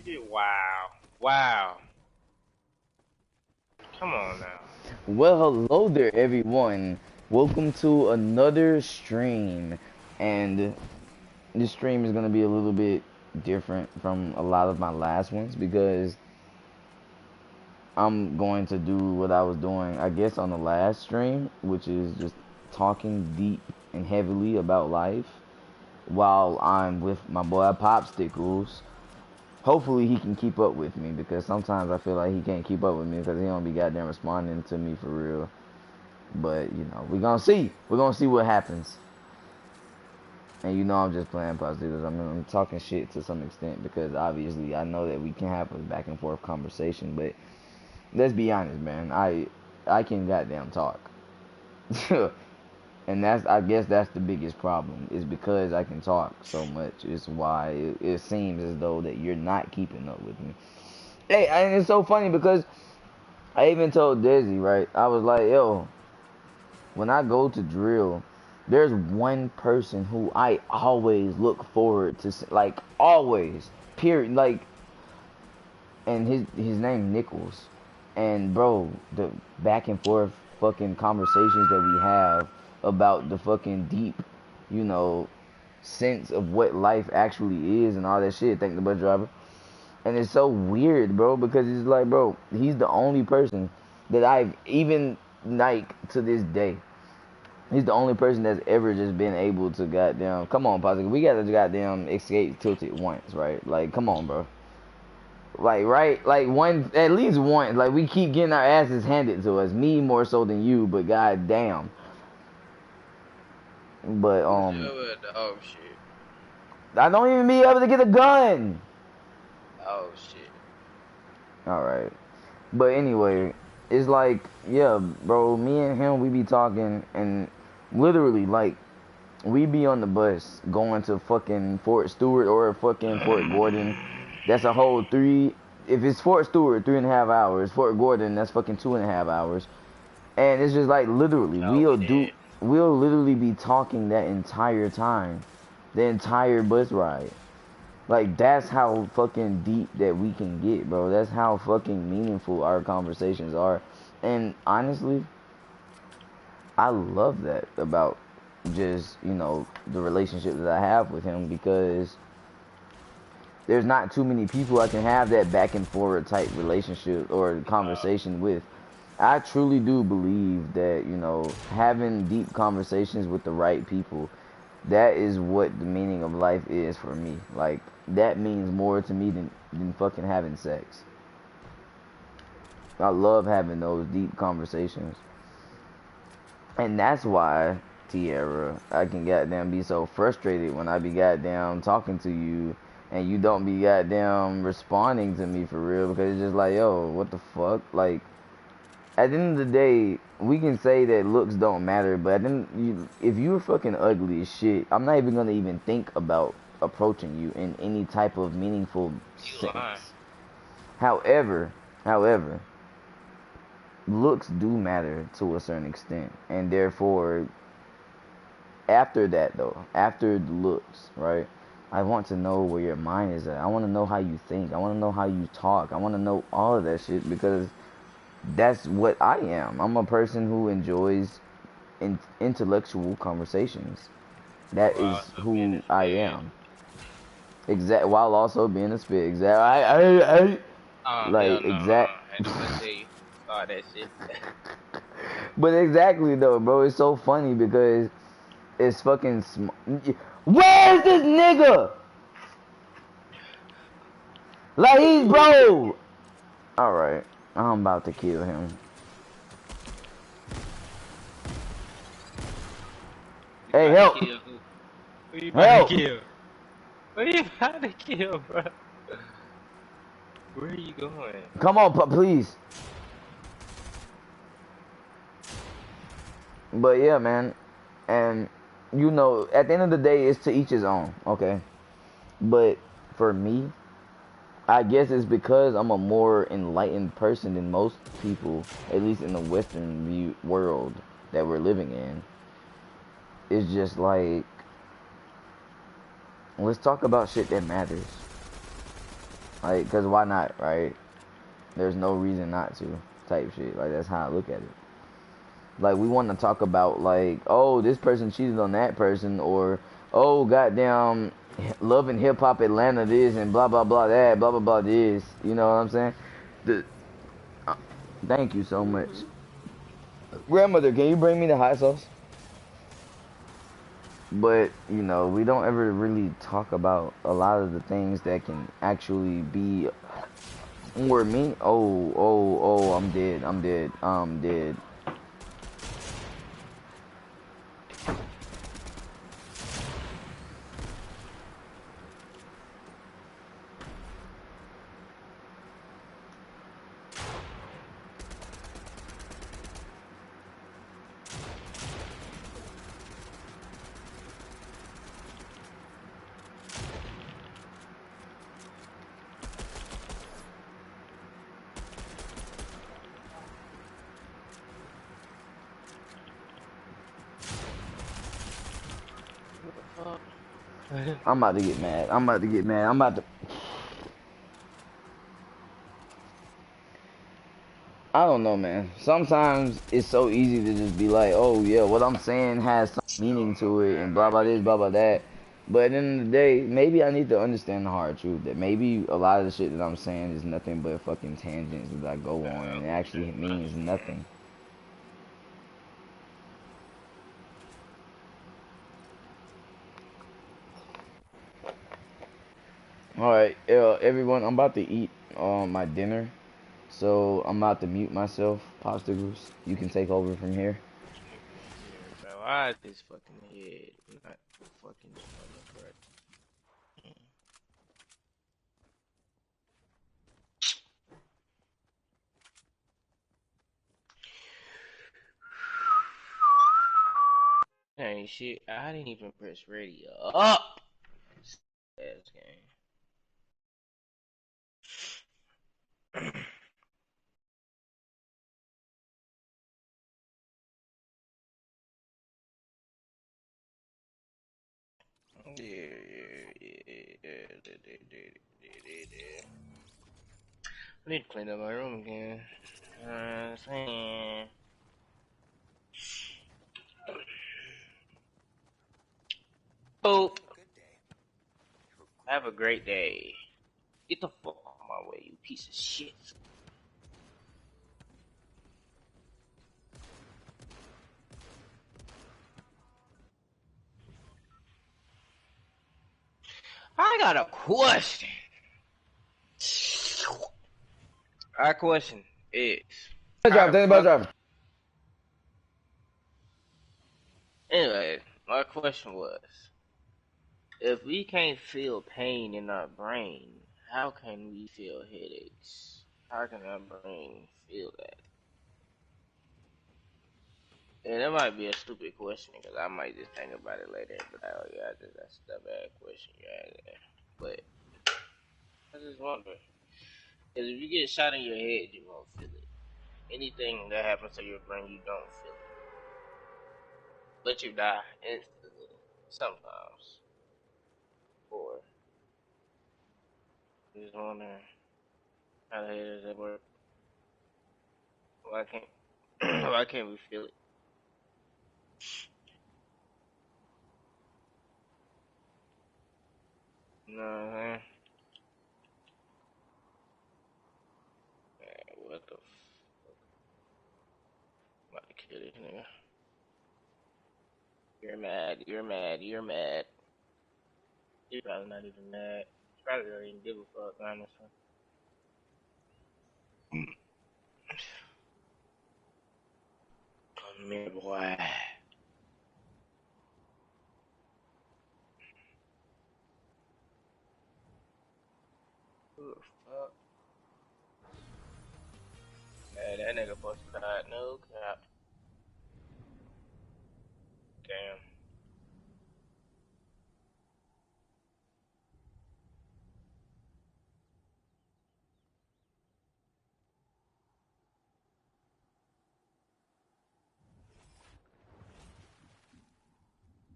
Wow. Wow. Come on now. Well, hello there, everyone. Welcome to another stream. And this stream is going to be a little bit different from a lot of my last ones because I'm going to do what I was doing, I guess, on the last stream, which is just talking deep and heavily about life while I'm with my boy Popsticles. Hopefully he can keep up with me because sometimes I feel like he can't keep up with me because he don't be goddamn responding to me for real. But, you know, we're going to see. We're going to see what happens. And you know I'm just playing positives. I mean, I'm talking shit to some extent because obviously I know that we can have a back and forth conversation. But let's be honest, man. I can goddamn talk. And I guess that's the biggest problem is because I can talk so much. It's why it seems as though that you're not keeping up with me. Hey, and it's so funny because I even told Desi, right? I was like, yo, when I go to drill, there's one person who I always look forward to, like always, period. Like, and his name Nichols, and bro, the back and forth fucking conversations that we have about the fucking deep, you know, sense of what life actually is and all that shit. Thank the bus driver. And it's so weird, bro, because it's like, bro, he's the only person that I've even like to this day. He's the only person that's ever just been able to goddamn. Come on, Positive. We gotta goddamn escape tilted once, right? Like, come on, bro. Like, right? Like, one, at least one. Like, we keep getting our asses handed to us. Me more so than you, but goddamn. But, Oh shit. I don't even be able to get a gun. Oh shit. Alright. But anyway, it's like, yeah, bro, me and him, we be talking, and literally, like, we be on the bus going to fucking Fort Stewart or fucking Fort Gordon. That's a whole three. If it's Fort Stewart, 3.5 hours. Fort Gordon, that's fucking 2.5 hours. And it's just like literally, Oh, we did. we'll literally be talking that entire time, the entire bus ride. Like that's how fucking deep that we can get, bro. That's how fucking meaningful our conversations are. And honestly, I love that about just, you know, the relationship that I have with him because there's not too many people I can have that back and forward type relationship or conversation with. I truly do believe that, you know, having deep conversations with the right people, that is what the meaning of life is for me. Like, that means more to me than fucking having sex. I love having those deep conversations. And that's why, Tierra, I can goddamn be so frustrated when I be goddamn talking to you and you don't be goddamn responding to me for real because it's just like, yo, what the fuck? Like, at the end of the day, we can say that looks don't matter, but then if you're fucking ugly as shit, I'm not even gonna even think about approaching you in any type of meaningful You lying. sense. However, looks do matter to a certain extent, and therefore, after that though, after the looks, right? I want to know where your mind is at. I want to know how you think. I want to know how you talk. I want to know all of that shit because that's what I am. I'm a person who enjoys intellectual conversations. That Well, is also being a who I sped. am. Exact while also being a spit. Exact. Oh hell Like no. exact. Had to go tell you. Start that shit. But exactly though, bro. It's so funny because it's fucking. Where's this nigga? Like he's bro. All right, I'm about to kill him. You Hey, about to help! kill who? Who you about to Help! kill? Who you about to kill, bro? Where are you going? Come on, please. But yeah, man, and you know, at the end of the day, it's to each his own. Okay, but for me, I guess it's because I'm a more enlightened person than most people, at least in the Western world that we're living in. It's just like, let's talk about shit that matters. Like, cause why not, right? There's no reason not to, type shit. Like that's how I look at it. Like we want to talk about like, oh, this person cheated on that person, or oh, goddamn, Love and Hip Hop Atlanta this and blah blah blah that, blah blah blah this. You know what I'm saying? The, uh, thank you so much, grandmother. Can you bring me the hot sauce? But you know, we don't ever really talk about a lot of the things that can actually be or me. Oh, I'm dead. I'm dead. What the fuck? I'm about to get mad. I'm about to get mad. I'm about to. I don't know, man. Sometimes it's so easy to just be like, oh, yeah, what I'm saying has some meaning to it and blah, blah this, blah, blah that. But at the end of the day, maybe I need to understand the hard truth that maybe a lot of the shit that I'm saying is nothing but fucking tangents that I go on and it actually means nothing. Alright, everyone, I'm about to eat my dinner. So I'm about to mute myself. Postigals, you can take over from here. Yeah, bro. Why is this fucking head not fucking joining, bro? Dang shit, I didn't even press radio up. Ass game. Yeah. I need to clean up my room again. Saying. Oh, have a great day. Get the fuck out of my way, you piece of shit. I got a question. Our question is, Bus how driver, the take the bus fuck? driver. Anyway, my question was, if we can't feel pain in our brain, how can we feel headaches? How can our brain feel that? And that might be a stupid question because I might just think about it later. But oh yeah, that's a bad question you had there. But I just wonder, because if you get shot in your head, you won't feel it. Anything that happens to your brain, you don't feel it. But you die instantly sometimes. Or I just wonder how the hell does that work? Why can't why can't we feel it? You know what I'm saying? Man, what the fuck? I'm about to kill this nigga. You're mad, you're mad, you're mad. You're probably not even mad. Probably don't even give a fuck, honestly. Come here, boy. Who the fuck? Man, that nigga supposed to die. No cap. Damn.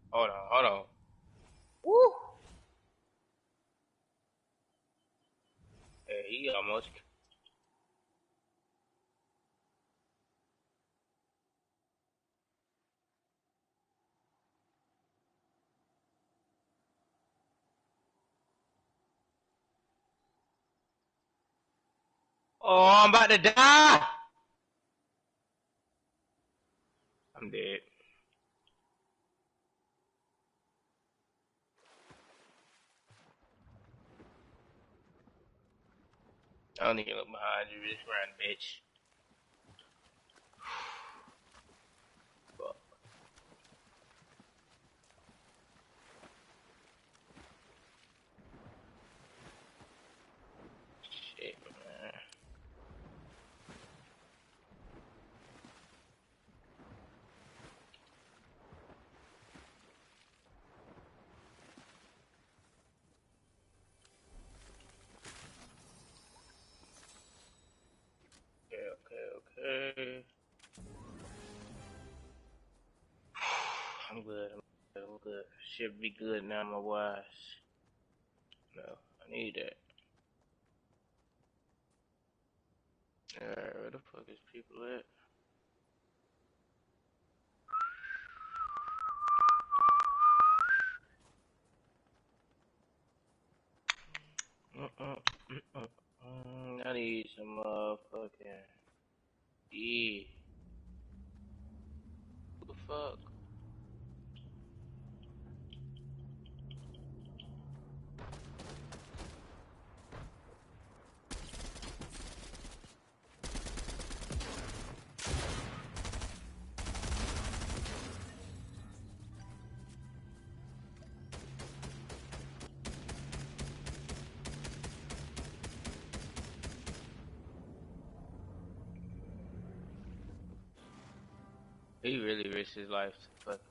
Hold on. Woo! He almost. Oh, I'm about to die. I'm dead. I don't even look behind you. Just run, bitch. Fuck. Shit, man. Okay. I'm good. I'm good. Should be good now, my wise. No, I need that. Alright, where the fuck is people at? I need some motherfucking. Yeah. Who the fuck? He really risked his life to fucking.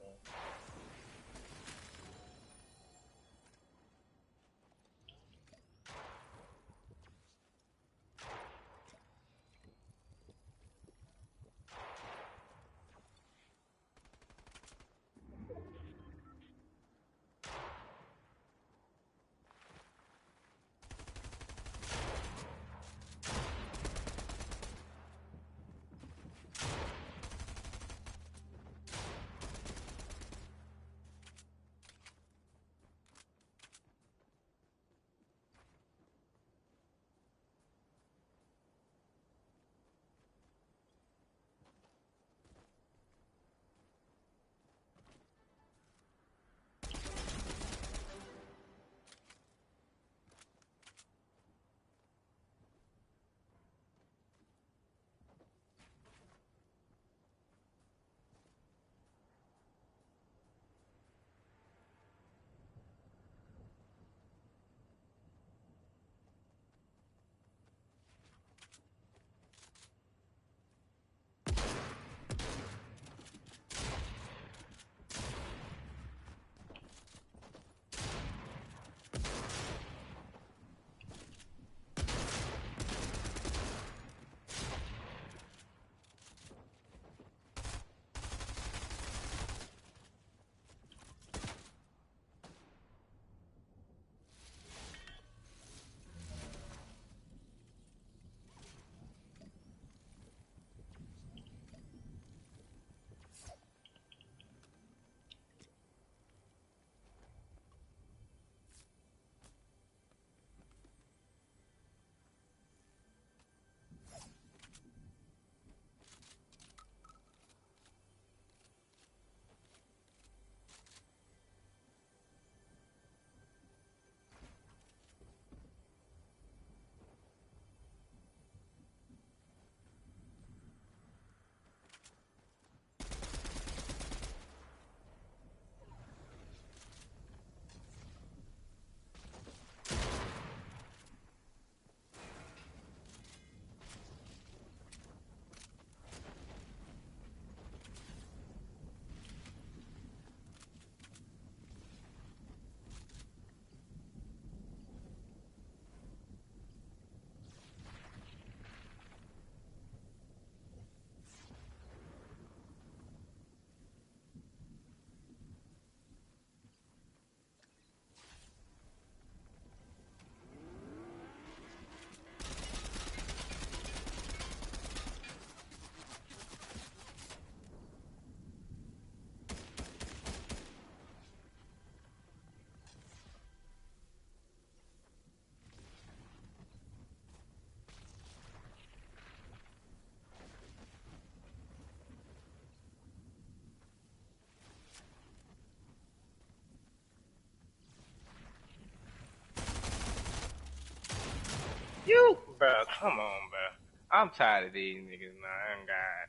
You, bro, come on, bro. I'm tired of these niggas, man. God.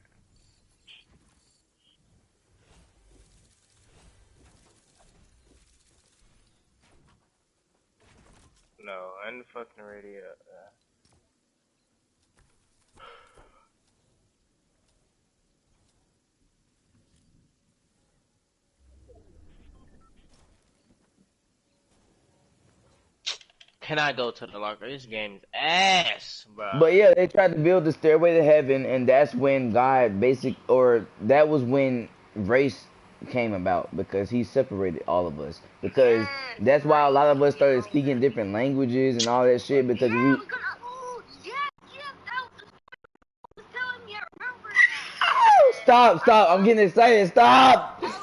No, and the fucking radio. Can I go to the locker? This game's ass, bro. But yeah, they tried to build the stairway to heaven, and that's when God that was when race came about because He separated all of us. Because Yes, that's why a lot of us started yo. speaking different languages and all that shit because Yeah, we. because oh yes, yes, that was telling me. I remember that. Stop, I stop! I'm love, getting excited. Stop! I love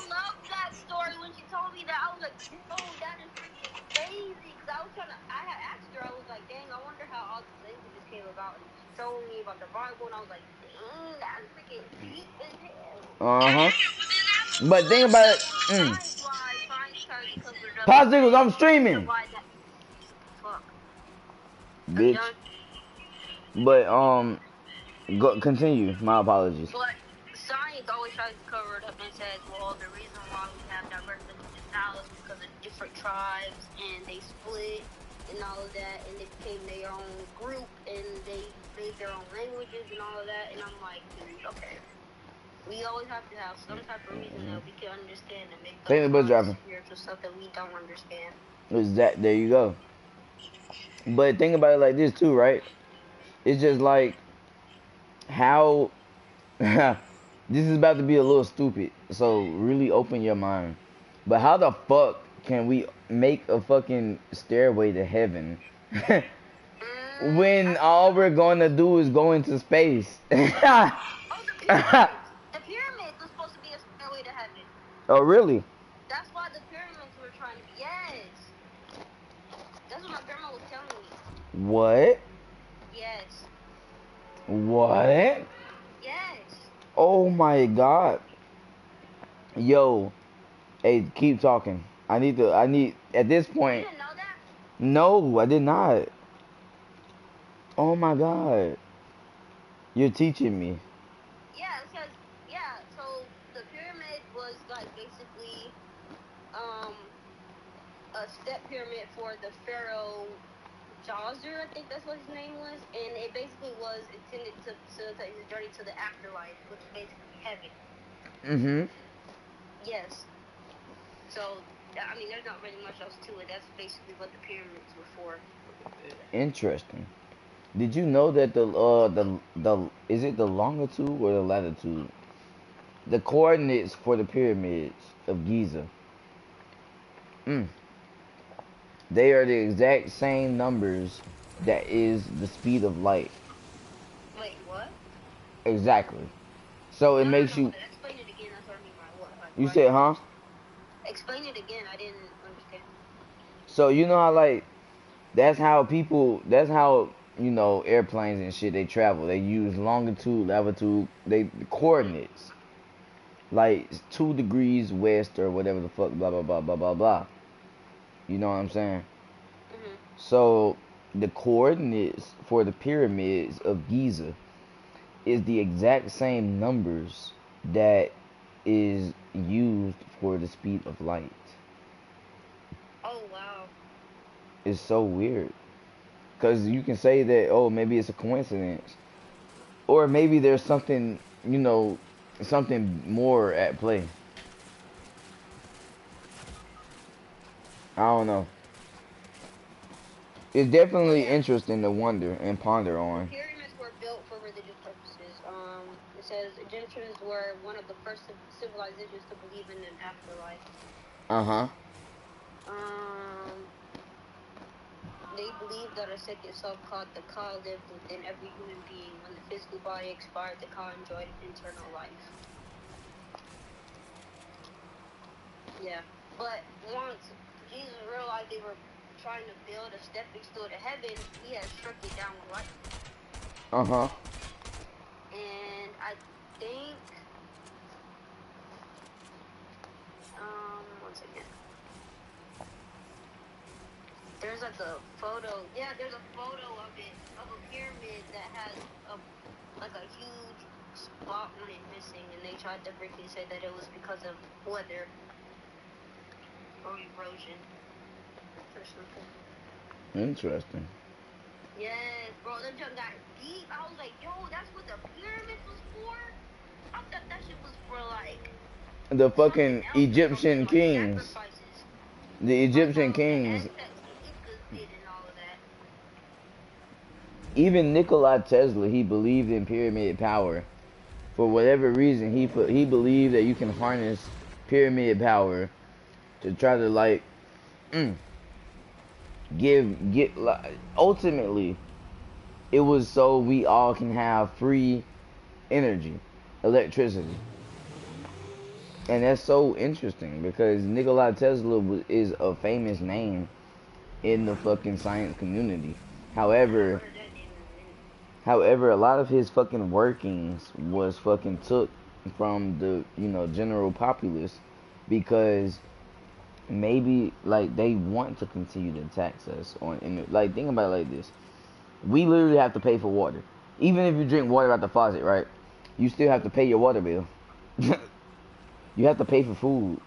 that story when she told me that. I was like, yo, that is freaking crazy. Because I was I had asked her. I was like, dang, I wonder how all these languages came about. And she told me about the Bible, and I was like, dang, that's freaking deep as hell. Uh huh. But think about it. Science tried to cover it up and Positively, say I'm the reason streaming, why that fuck. Are you bitch. done? But continue. My apologies. But science always tries to cover it up and says, well, the reason why we have diverse languages now is because of different tribes and they split and all of that and they became their own group and they made their own languages and all of that. And I'm like, dude, okay. We always have to have some type of reason that we can understand and make Think those the bus driving. spiritual stuff that we don't understand. Is that there you go. But think about it like this too, right? It's just like how this is about to be a little stupid. So really open your mind. But how the fuck can we make a fucking stairway to heaven when all we're gonna do is go into space? Oh, the pyramids. The pyramids was supposed to be a stairway to heaven. Oh really? That's why the pyramids were trying to be. Yes. That's what my grandma was telling me. What? Yes. What? Yes. Oh my god. Yo, hey, keep talking. I need at this You point. didn't know that? No, I did not. Oh my god. You're teaching me. Yeah, because so the pyramid was like basically a step pyramid for the pharaoh Djoser, I think that's what his name was, and it basically was intended to facilitate his journey to the afterlife, which is basically heaven. Mm-hmm. Yes. So I mean, there's not really much else to it. That's basically what the pyramids were for. Interesting. Did you know that the is it the longitude or the latitude? The coordinates for the pyramids of Giza. Mm. They are the exact same numbers that is the speed of light. Wait, what? Exactly. So it No, no, makes no. you. Explain it again. That's what I mean by what? Like, You why do said, you huh? understand? Explain it again. I didn't understand. So you know how like that's how people. That's how airplanes and shit they travel. They use longitude, latitude. They coordinates like 2 degrees west or whatever the fuck. Blah blah blah blah blah blah. You know what I'm saying? Mhm. So the coordinates for the pyramids of Giza is the exact same numbers that is used for the speed of light. Oh wow. It's so weird. Because you can say that, oh, maybe it's a coincidence. Or maybe there's something, something more at play. I don't know. It's Well, definitely yeah. interesting to wonder and ponder The on. pyramids were built for religious purposes. It says Egyptians were one of the first civilizations to believe in an afterlife. Uh-huh. Um, they believed that a second self called the Ka lived within every human being. When the physical body expired, the Ka enjoyed eternal life. Yeah, but once Jesus realized they were trying to build a stepping stone to heaven, he had struck it down with lightning. Uh-huh. And I think, once again, There's like a photo. Yeah, there's a photo of it of a pyramid that has a like a huge spot on it missing, and they tried to briefly say that it was because of weather or erosion or something. Interesting. Yes, bro, that junk got deep. I was like, yo, that's what the pyramids was for? I thought that shit was for like The something fucking else or something, Egyptian like kings. sacrifices, The like Egyptian how the kings. Aztecs and Incas did and all of that. Even Nikola Tesla, he believed in pyramid power. For whatever reason, he believed that you can harness pyramid power to try to like get like, ultimately it was so we all can have free energy, electricity. And that's so interesting because Nikola Tesla is a famous name in the fucking science community. I haven't However, heard that name in a minute. However, a lot of his fucking workings was fucking took from the, general populace because maybe like they want to continue to tax us on like think about it like this. We literally have to pay for water. Even if you drink water out the faucet, right? You still have to pay your water bill. You have to pay for food.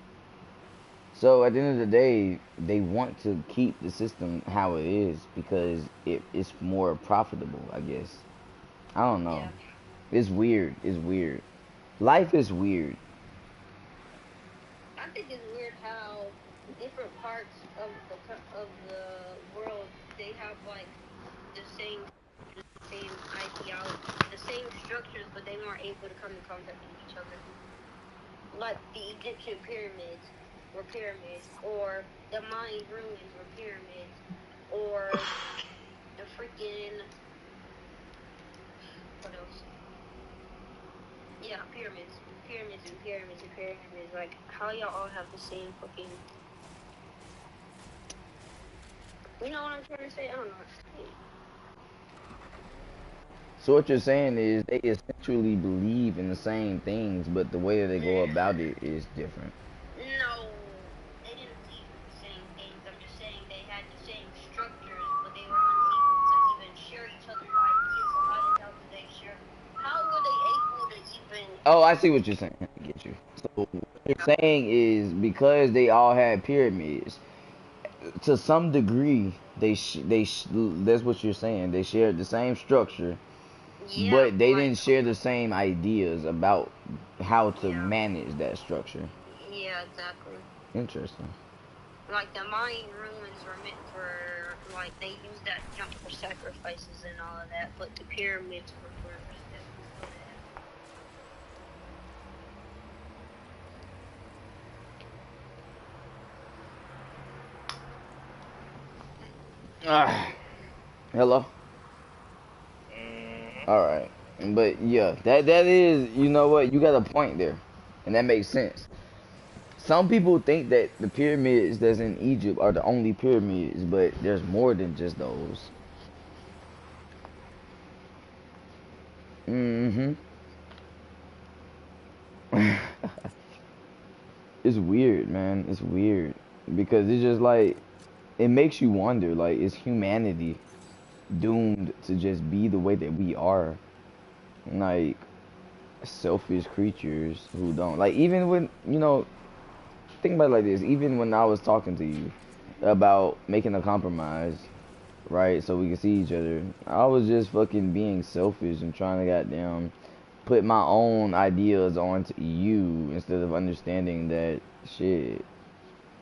So at the end of the day, they want to keep the system how it is because it's more profitable, I guess. I don't know. Yeah. It's weird. It's weird. Life is weird. I think it's weird how different parts of the world they have like the same ideology, the same structures, but they weren't able to come in contact with each other. Like the Egyptian pyramids were pyramids, or the Mayan ruins were pyramids, or the freaking what else? Yeah, pyramids, pyramids, and pyramids and pyramids. Like how y'all all have the same fucking. You know what I'm trying to say? I don't know. So what you're saying is they essentially believe in the same things, but the way that they go about it is different. No, they didn't believe in the same things. I'm just saying they had the same structures, but they were unable to even share each other's ideas. So how the hell did they share? How were they able to even? Oh, I see what you're saying. I get you. So what you're saying is because they all had pyramids, to some degree, that's what you're saying. They shared the same structure, Yeah, but but they like, didn't share the same ideas about how to yeah, manage that structure. yeah, exactly. Interesting. Like the Mayan ruins were meant for like they used that junk for sacrifices and all of that, but the pyramids were for respect and all that. Ah, hello. All right, but yeah, that is, you know what, you got a point there, and that makes sense. Some people think that the pyramids that's in Egypt are the only pyramids, but there's more than just those. Mm-hmm. It's weird, man. It's weird because it's just like it makes you wonder, like, is humanity doomed to just be the way that we are? Like selfish creatures who don't like even when think about it like this, even when I was talking to you about making a compromise, right, so we can see each other, I was just fucking being selfish and trying to goddamn put my own ideas onto you instead of understanding that shit,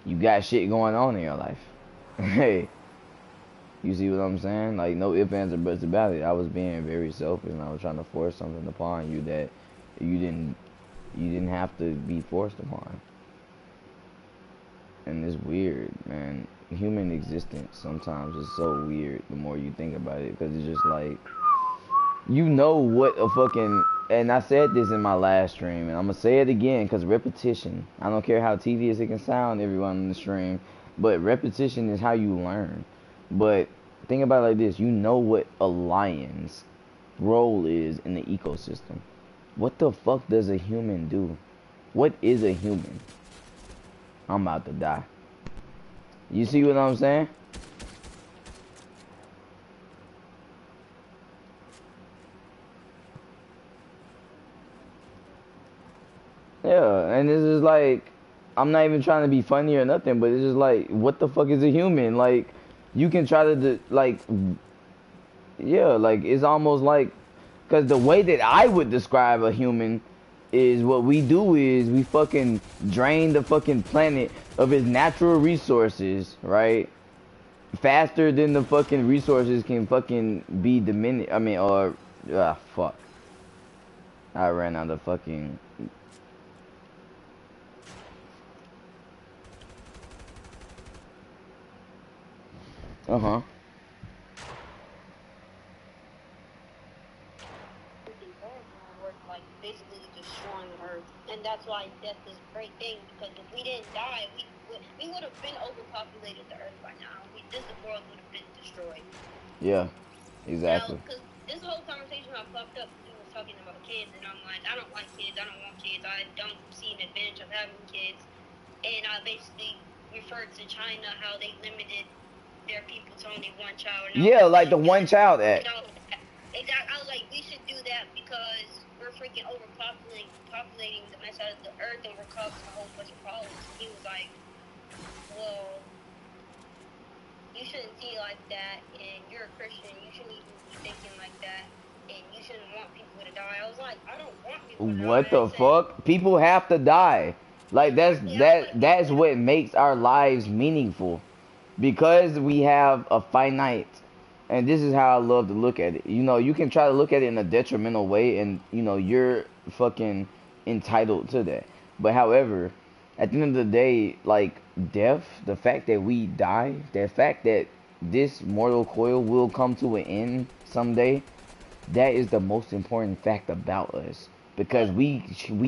you got shit going on in your life. Hey, you see what I'm saying? Like no ifs, ands, or buts about it. I was being very selfish and I was trying to force something upon you that you didn't you didn't have to be forced upon. And it's weird, man. Human existence sometimes is so weird the more you think about it because it's just like what a fucking, and I said this in my last stream and I'm gonna say it again because repetition, I don't care how tedious it can sound everyone in the stream, but repetition is how you learn. But think about it like this, what a lion's role is in the ecosystem. What the fuck does a human do? What is a human? I'm about to die. You see what I'm saying? and this is like, I'm not even trying to be funny or nothing, but it's just like, what the fuck is a human? Like, you can try to like, yeah, like it's almost like, because the way that I would describe a human is what we do is we fucking drain the fucking planet of its natural resources, right? Faster than the fucking resources can fucking be diminished. I mean, or fuck. I ran out of fucking. Uh huh. Like basically destroying Earth, and that's why death is a great thing, because if we didn't die, we would have been overpopulated the Earth by now. This world would have been destroyed. Yeah, exactly. Because this whole conversation I popped up, we were talking about kids, and I'm like, I don't like kids, I don't want kids, I don't see an advantage of having kids, and I basically referred to China, how they limited their people to only one child. Yeah, like the One Child Act. Exactly. I was like, we should do that because we're freaking populating the mess out of the earth, and we're causing a whole bunch of problems. He was like, well, you shouldn't see like that, and you're a Christian, you shouldn't even be thinking like that, and you shouldn't want people to die. I was like, I don't want people to die. What the fuck? People have to die. Like that's what makes our lives meaningful. Because we have a finite, and this is how I love to look at it. You know, you can try to look at it in a detrimental way, and you know, you're fucking entitled to that. But however, at the end of the day, like death, the fact that we die, the fact that this mortal coil will come to an end someday, that is the most important fact about us. Because we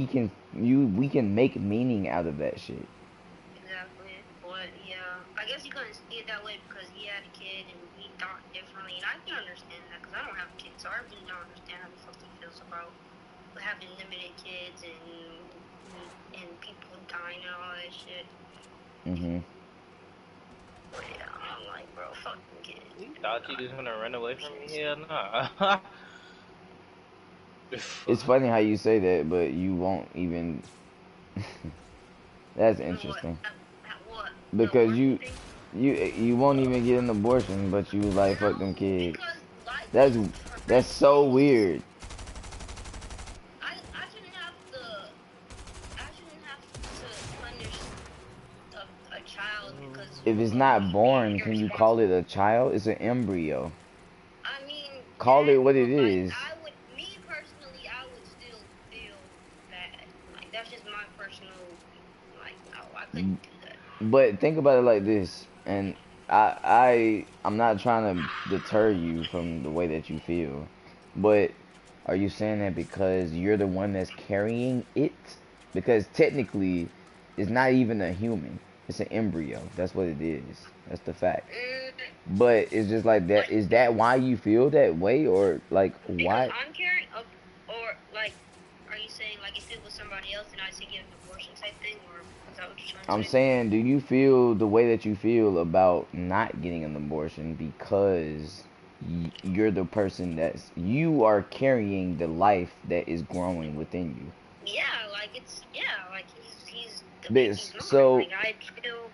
can make meaning out of that shit. Exactly. But yeah, I guess you couldn't see it that way because he had a kid and he thought differently, and I can understand that because I don't have kids, so I really don't understand how the fuck he feels about having limited kids and people dying and all that shit. Mhm. But yeah, I'm like, bro, fucking kids. You thought you was gonna run away from me? Hell nah. It's funny how you say that, but you won't even. That's interesting. What? Because you won't even get an abortion, but you like fuck them kids. That's so weird. I shouldn't have to punish a child because If it's not born, can you call it a child? It's an embryo. I mean, call it what it is. Me personally, I would still feel bad. Like that's just my personal, like, no, I couldn't do that. But think about it like this, and I'm not trying to deter you from the way that you feel, but are you saying that because you're the one that's carrying it? Because technically, it's not even a human. It's an embryo. That's what it is. That's the fact. But it's just like that. Is that why you feel that way, or like why? Because I'm carrying up, or like, are you saying like if it was somebody else and I should get an abortion type thing, or is that what you're trying to say? I'm saying, do you feel the way that you feel about not getting an abortion because you're the person you are carrying the life that is growing within you? Yeah, like he's the baby's mom. So like I feel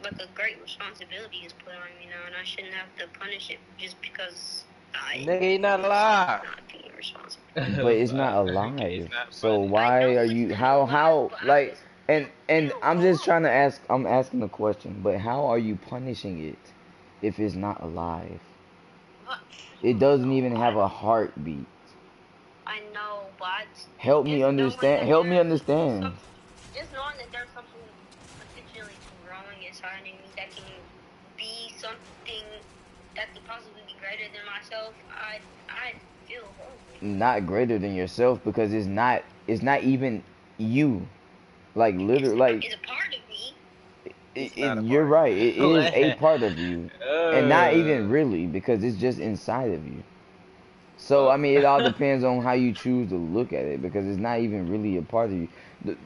like a great responsibility is put on me now, and I shouldn't have to punish it just because Nigga, not alive. Not being responsible. But it's not alive. So why are you how like and I'm just trying to ask. I'm asking a question. But how are you punishing it if it's not alive? It doesn't even have a heartbeat. I know, but help me understand. Help me understand. Just knowing that there's something potentially growing inside of me that can be something that could possibly be greater than myself, I feel horrible. Not greater than yourself because it's not even you. Like literally, like it's a part of me. You're right. It is a part of you, and not even really because it's just inside of you. So I mean, it all depends on how you choose to look at it because it's not even really a part of you. And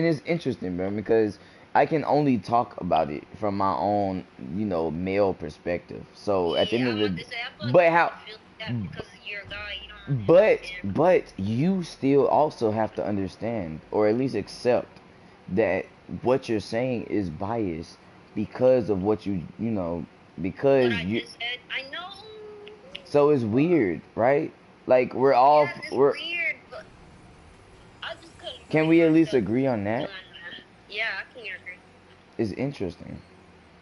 it's interesting, bro, because I can only talk about it from my own, male perspective. So at the end of the, but how? Because you're a guy, you don't But you still also have to understand, or at least accept, that what you're saying is biased because of what you know, because What I you. just said, I know. So it's weird, right? Like we're all Yes, it's we're. weird, but I just couldn't Can bring we at least myself agree on doing that? that. Yeah, I can agree. It's interesting.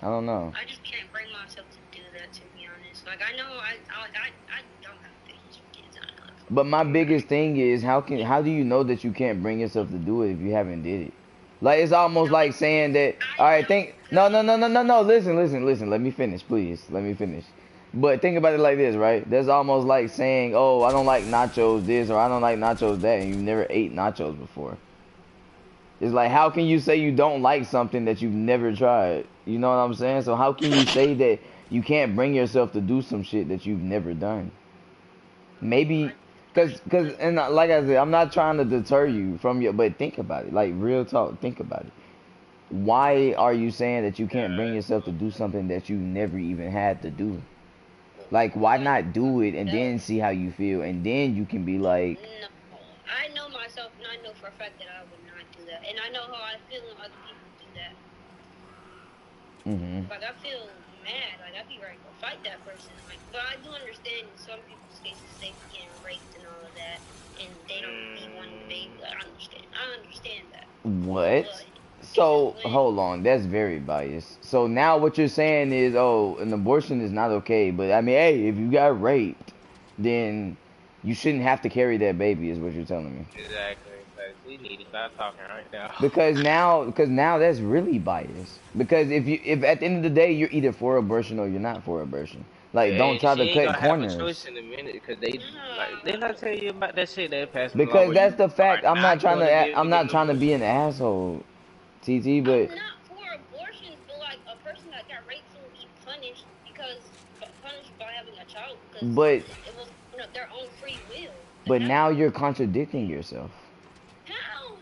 I don't know. I just can't bring myself to do that, to be honest. Like, I know I don't have patience for kids. I know that for But my a biggest fact. thing is how do you know that you can't bring yourself to do it if you haven't did it? Like it's almost like saying that. I All right, don't think. No, know. no, no, no, no, no. Listen. Let me finish, please. Let me finish. But think about it like this, right? That's almost like saying, "Oh, I don't like nachos this or I don't like nachos that," and you've never ate nachos before. It's like, how can you say you don't like something that you've never tried? You know what I'm saying? So how can you say that you can't bring yourself to do some shit that you've never done? Maybe, and like I said, I'm not trying to deter you from your, but think about it. Like, real talk, think about it. Why are you saying that you can't bring yourself to do something that you never even had to do? Like, why not do it and then see how you feel, and then you can be like, No, I know myself, and I know for a fact that I would not do that. And I know how I feel when other people do that. Like, I feel mad. Like, I'd be ready to fight that person. Like, but I do understand in some people's cases they be getting raped and all of that, and they don't be wanting the baby. Like, I understand that. what? But So, when hold on, that's very biased. So now what you're saying is, oh, an abortion is not okay, but I mean, hey, if you got raped, then you shouldn't have to carry that baby, is what you're telling me. Exactly. Like, we need to stop talking right now. Because now that's really biased. Because if at the end of the day you're either for abortion or you're not for abortion, like don't And try she to ain't cut gonna have a choice corners. in a minute because they not tell you about that shit they passing the law Because where that's you the fact. are not going to be able to I'm get not an trying to be abortion. an asshole, TT. I'm But not for abortions, but like a person that got raped shouldn't be punished punished by having a child because but it was their own free will to but have now it. you're contradicting yourself. How?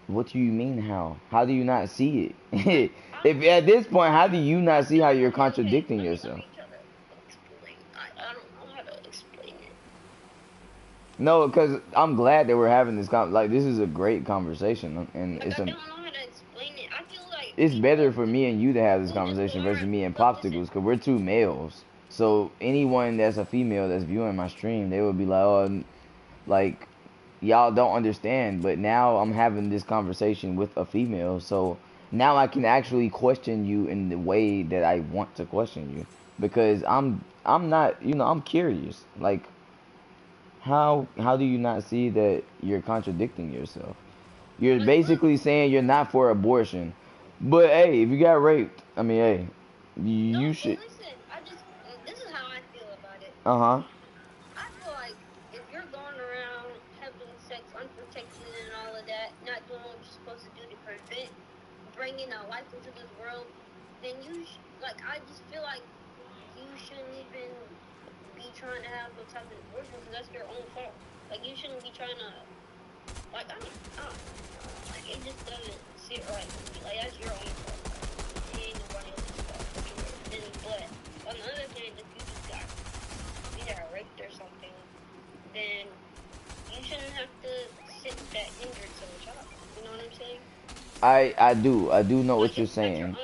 What do you mean how? How do you not see it? I If at this point, how do you I not see how feel you're okay. contradicting Let yourself? me try to explain. I don't know how to explain it. No, because I'm glad that we're having this like this is a great conversation, and Like I don't know how to explain it. I feel like it's better people for me and you to have this who conversation versus aren't me and look listen. Popsicles, because we're two males. So anyone that's a female that's viewing my stream, they would be like, oh, like y'all don't understand. But now I'm having this conversation with a female, so now I can actually question you in the way that I want to question you, because I'm not, I'm curious. Like, how do you not see that you're contradicting yourself? You're Like look, basically saying you're not for abortion. But hey, if you got raped, I mean, hey, no, you but should. listen. This is how I feel about it. Uh huh. I feel like if you're going around having sex unprotected and all of that, not doing what you're supposed to do to prevent bringing a life into this world, then like I just feel like you shouldn't even be trying to have no type of abortion because that's your own fault. Like you shouldn't be trying to like I don't know. Like it just doesn't sit right with me. Like that's your own fault. Like, it ain't nobody else's fault. But on the other hand, if you got raped or something, then you shouldn't have to sit that injured to a child. You know what I'm saying? I do know Like what you're saying.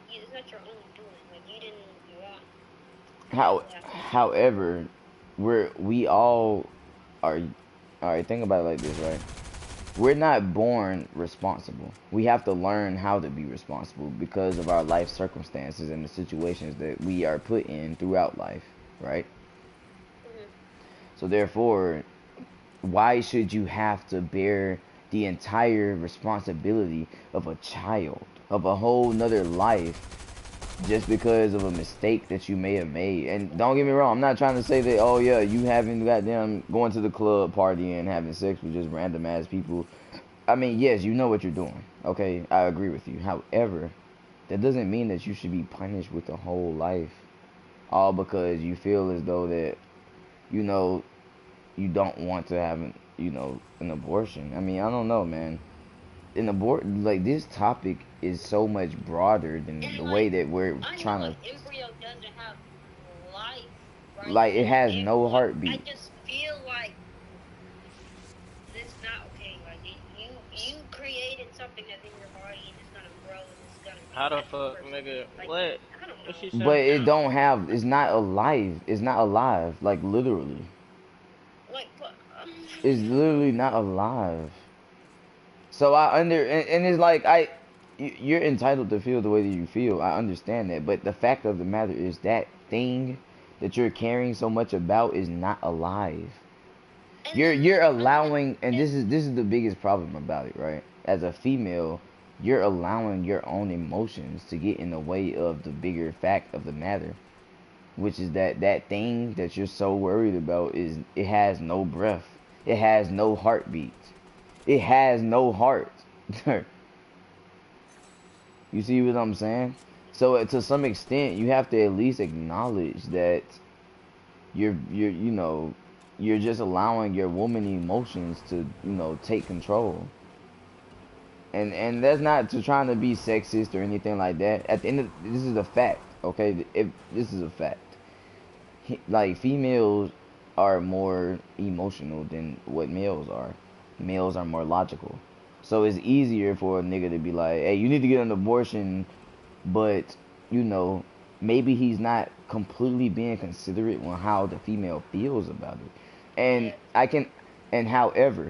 it's not your own doing. Like you didn't want that How to happen to you. however, we all are. All right, think about it like this, right? We're not born responsible. We have to learn how to be responsible because of our life circumstances and the situations that we are put in throughout life, right? Mm-hmm. So therefore, why should you have to bear the entire responsibility of a child, of a whole nother life, just because of a mistake that you may have made? And don't get me wrong, I'm not trying to say that, oh yeah, you having goddamn going to the club party and having sex with just random ass people. I mean, yes, you know what you're doing. Okay, I agree with you. However, that doesn't mean that you should be punished with a whole life, all because you feel as though that, you know, you don't want to have an abortion. I mean, I don't know, man. Like, this topic is so much broader than And the way like that we're I know trying an to. embryo doesn't have life, right? Like it has And no what I heartbeat. just feel like this not okay. Like you created something that's in your body and it's gonna grow and it's gonna How be the that new fuck, person. nigga? Like What? I don't What know. she But say? it don't have. It's not alive. It's not alive. Like literally, Like but it's literally not alive. So and it's like you're entitled to feel the way that you feel. I understand that, but the fact of the matter is that thing that you're caring so much about is not alive. and You're allowing, and then this is the biggest problem about it, right? As a female, you're allowing your own emotions to get in the way of the bigger fact of the matter, which is that thing that you're so worried about is it has no breath, it has no heartbeat, it has no heart. You see what I'm saying? So to some extent, you have to at least acknowledge that you know you're just allowing your woman emotions to take control. And that's not to trying to be sexist or anything like that. At the end of this is a fact, okay? If this is a fact, like females are more emotional than what males are. Males are more logical. So it's easier for a nigga to be like, hey, you need to get an abortion, but you know, maybe he's not completely being considerate on how the female feels about it. And yeah. I can, and however,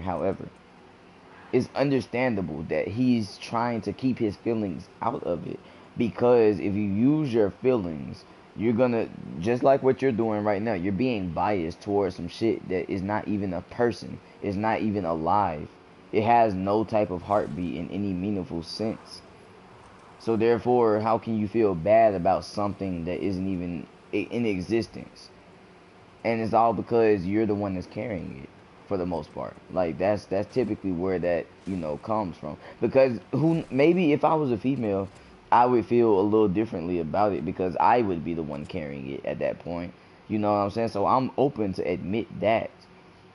it's understandable that he's trying to keep his feelings out of it, because if you use your feelings, you're gonna, just like what you're doing right now, you're being biased towards some shit that is not even a person, is not even alive. It has no type of heartbeat in any meaningful sense. So therefore, how can you feel bad about something that isn't even in existence? And it's all because you're the one that's carrying it for the most part. Like that's typically where that comes from. Because who maybe if I was a female, I would feel a little differently about it because I would be the one carrying it at that point. You know what I'm saying? So I'm open to admit that.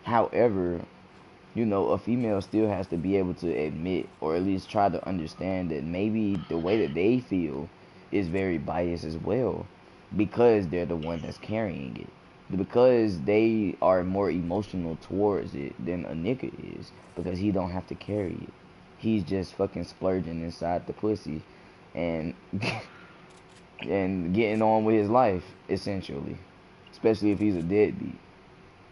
However, a female still has to be able to admit or at least try to understand that maybe the way that they feel is very biased as well because they're the one that's carrying it. Because they are more emotional towards it than a nigga is because he don't have to carry it. He's just fucking splurging inside the pussy and and getting on with his life essentially. Especially if he's a deadbeat.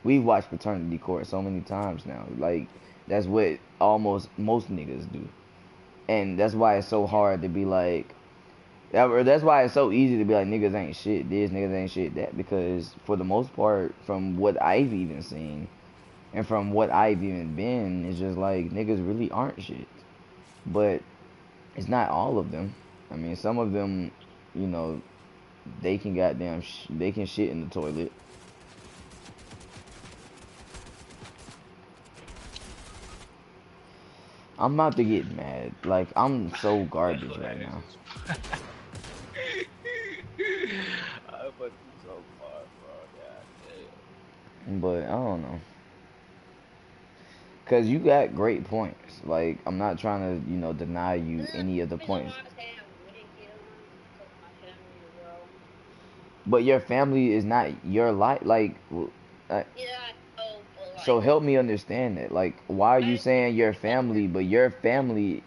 We've watched Paternity Court so many times now. Like, that's what almost most niggas do. And that's why it's so hard to be like, that's why it's so easy to be like, niggas ain't shit this, niggas ain't shit that. Because for the most part, from what I've even seen, and from what I've even been, it's just like, niggas really aren't shit. But it's not all of them. I mean, some of them, you know, they can they can shit in the toilet. I'm about to get mad. Like, I'm so garbage Yo, right ass now. is. I fucked you so far, bro. God damn. But I don't know. Cause you got great points. Like, I'm not trying to, deny you The any of the reason points. why I say I wouldn't get one is because of my family as well. But your family is not your life. Like, uh, Yeah, I know, but so like help me understand that. Like, why are you I saying your like family, but your family,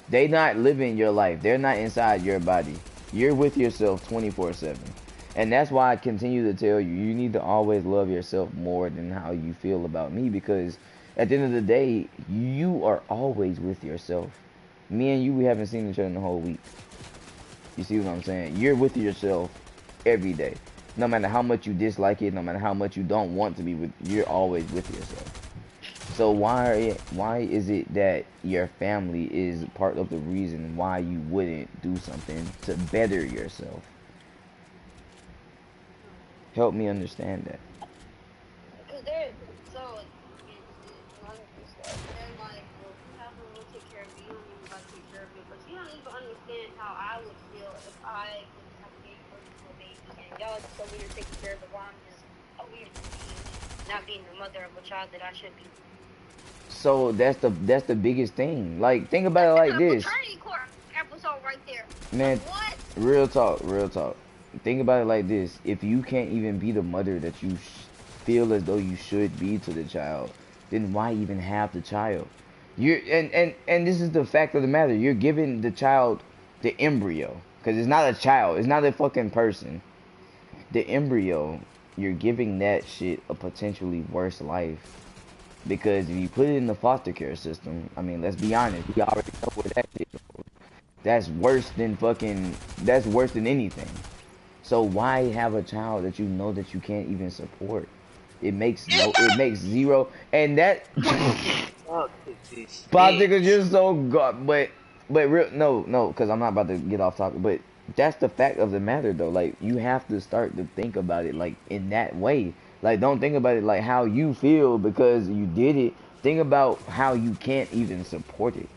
they not living your life. They're not inside your body. You're with yourself 24/7. And that's why I continue to tell you, you need to always love yourself more than how you feel about me because at the end of the day, you are always with yourself. Me and you, we haven't seen each other in the whole week. You see what I'm saying? You're with yourself every day. No matter how much you dislike it, no matter how much you don't want to be with, you're always with yourself. So why is it that your family is part of the reason why you wouldn't do something to better yourself? Help me understand that. because they're so against it. Like it's like they're like, well, if you have them, we'll take care of it. You don't need nobody to take care of it, but you don't even understand how I would feel if I was to have gave birth to a baby and y'all just over here taking care of it while I'm just over here not being the mother of a child that I should be. So that's the biggest thing. Like think about it That's like a this. paternity court episode right there. Like Man, what? real talk, real talk. think about it like this: if you can't even be the mother that you feel as though you should be to the child, then why even have the child? You're and this is the fact of the matter. You're giving the child the embryo, because it's not a child. It's not a fucking person. The embryo, you're giving that shit a potentially worse life. Because if you put it in the foster care system, I mean, let's be honest, we already know where that shit goes. That's worse than fucking, that's worse than anything. So why have a child that you know that you can't even support? It makes zero, and that, Fuck this Popsicles, bitch. you're so god, but real, no, because I'm not about to get off topic, but that's the fact of the matter though. Like, you have to start to think about it like in that way. Like, don't think about it like how you feel because you did it. Think about how you can't even support it.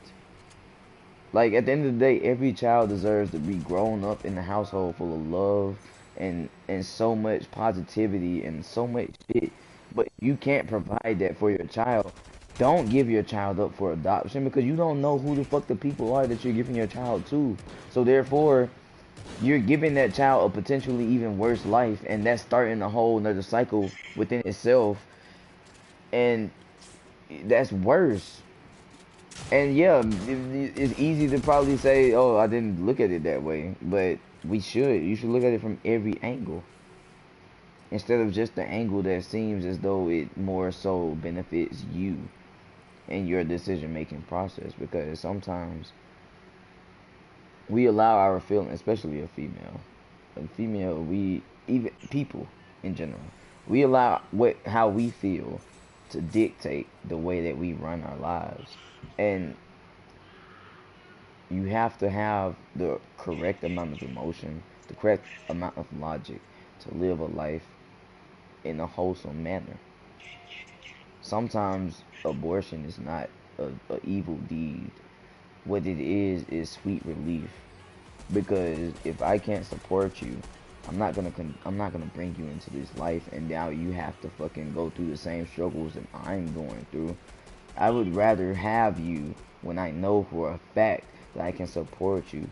Like, at the end of the day, every child deserves to be grown up in a household full of love and so much positivity and so much shit. But you can't provide that for your child. Don't give your child up for adoption because you don't know who the fuck the people are that you're giving your child to. So therefore, you're giving that child a potentially even worse life, and that's starting a whole another cycle within itself, and that's worse. And yeah, it's easy to probably say, "Oh, I didn't look at it that way," but we should. You should look at it from every angle instead of just the angle that seems as though it more so benefits you in your decision making process. Because sometimes we allow our feeling, especially a female, we even people in general, we allow how we feel to dictate the way that we run our lives, and you have to have the correct amount of emotion, the correct amount of logic to live a life in a wholesome manner. Sometimes abortion is not a evil deed. What it is sweet relief. Because if I can't support you, I'm not gonna bring you into this life, and now you have to fucking go through the same struggles that I'm going through. I would rather have you when I know for a fact that I can support you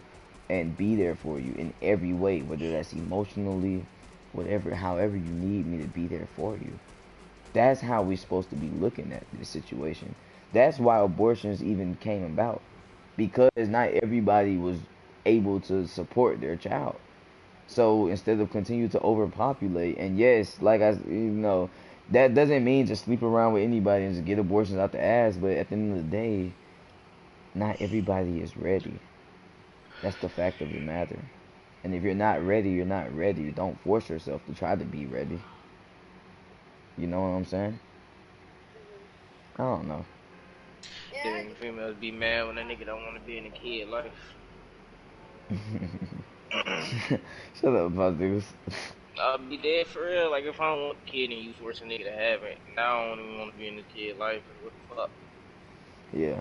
and be there for you in every way, whether that's emotionally, whatever, however you need me to be there for you. That's how we're supposed to be looking at this situation. That's why abortions even came about, because not everybody was able to support their child. So instead of continue to overpopulate, and yes, like that doesn't mean just sleep around with anybody and just get abortions out the ass. But at the end of the day, not everybody is ready. That's the fact of the matter. And if you're not ready, you're not ready. Don't force yourself to try to be ready. You know what I'm saying? I don't know. Yeah, Then females be mad when a nigga don't want to be in a kid life. Shut up, Buzzers. I'll be dead for real. Like, if I don't want a kid and you force a nigga to have it, now I don't even want to be in the kid life. What the fuck? Yeah.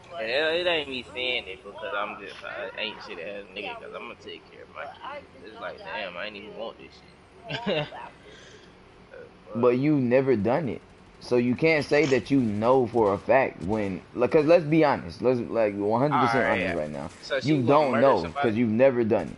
And like, it ain't me saying it because I ain't shit ass nigga because I'm gonna take care of my but I kids. just It's know like, that I damn, I ain't even want this want shit. backwards. Fuck. But you never done it. So you can't say that you know for a fact when, because let's be honest, let's like 100% Alright, honest yeah. right now. So she You was gonna don't murder know somebody? because you've never done it.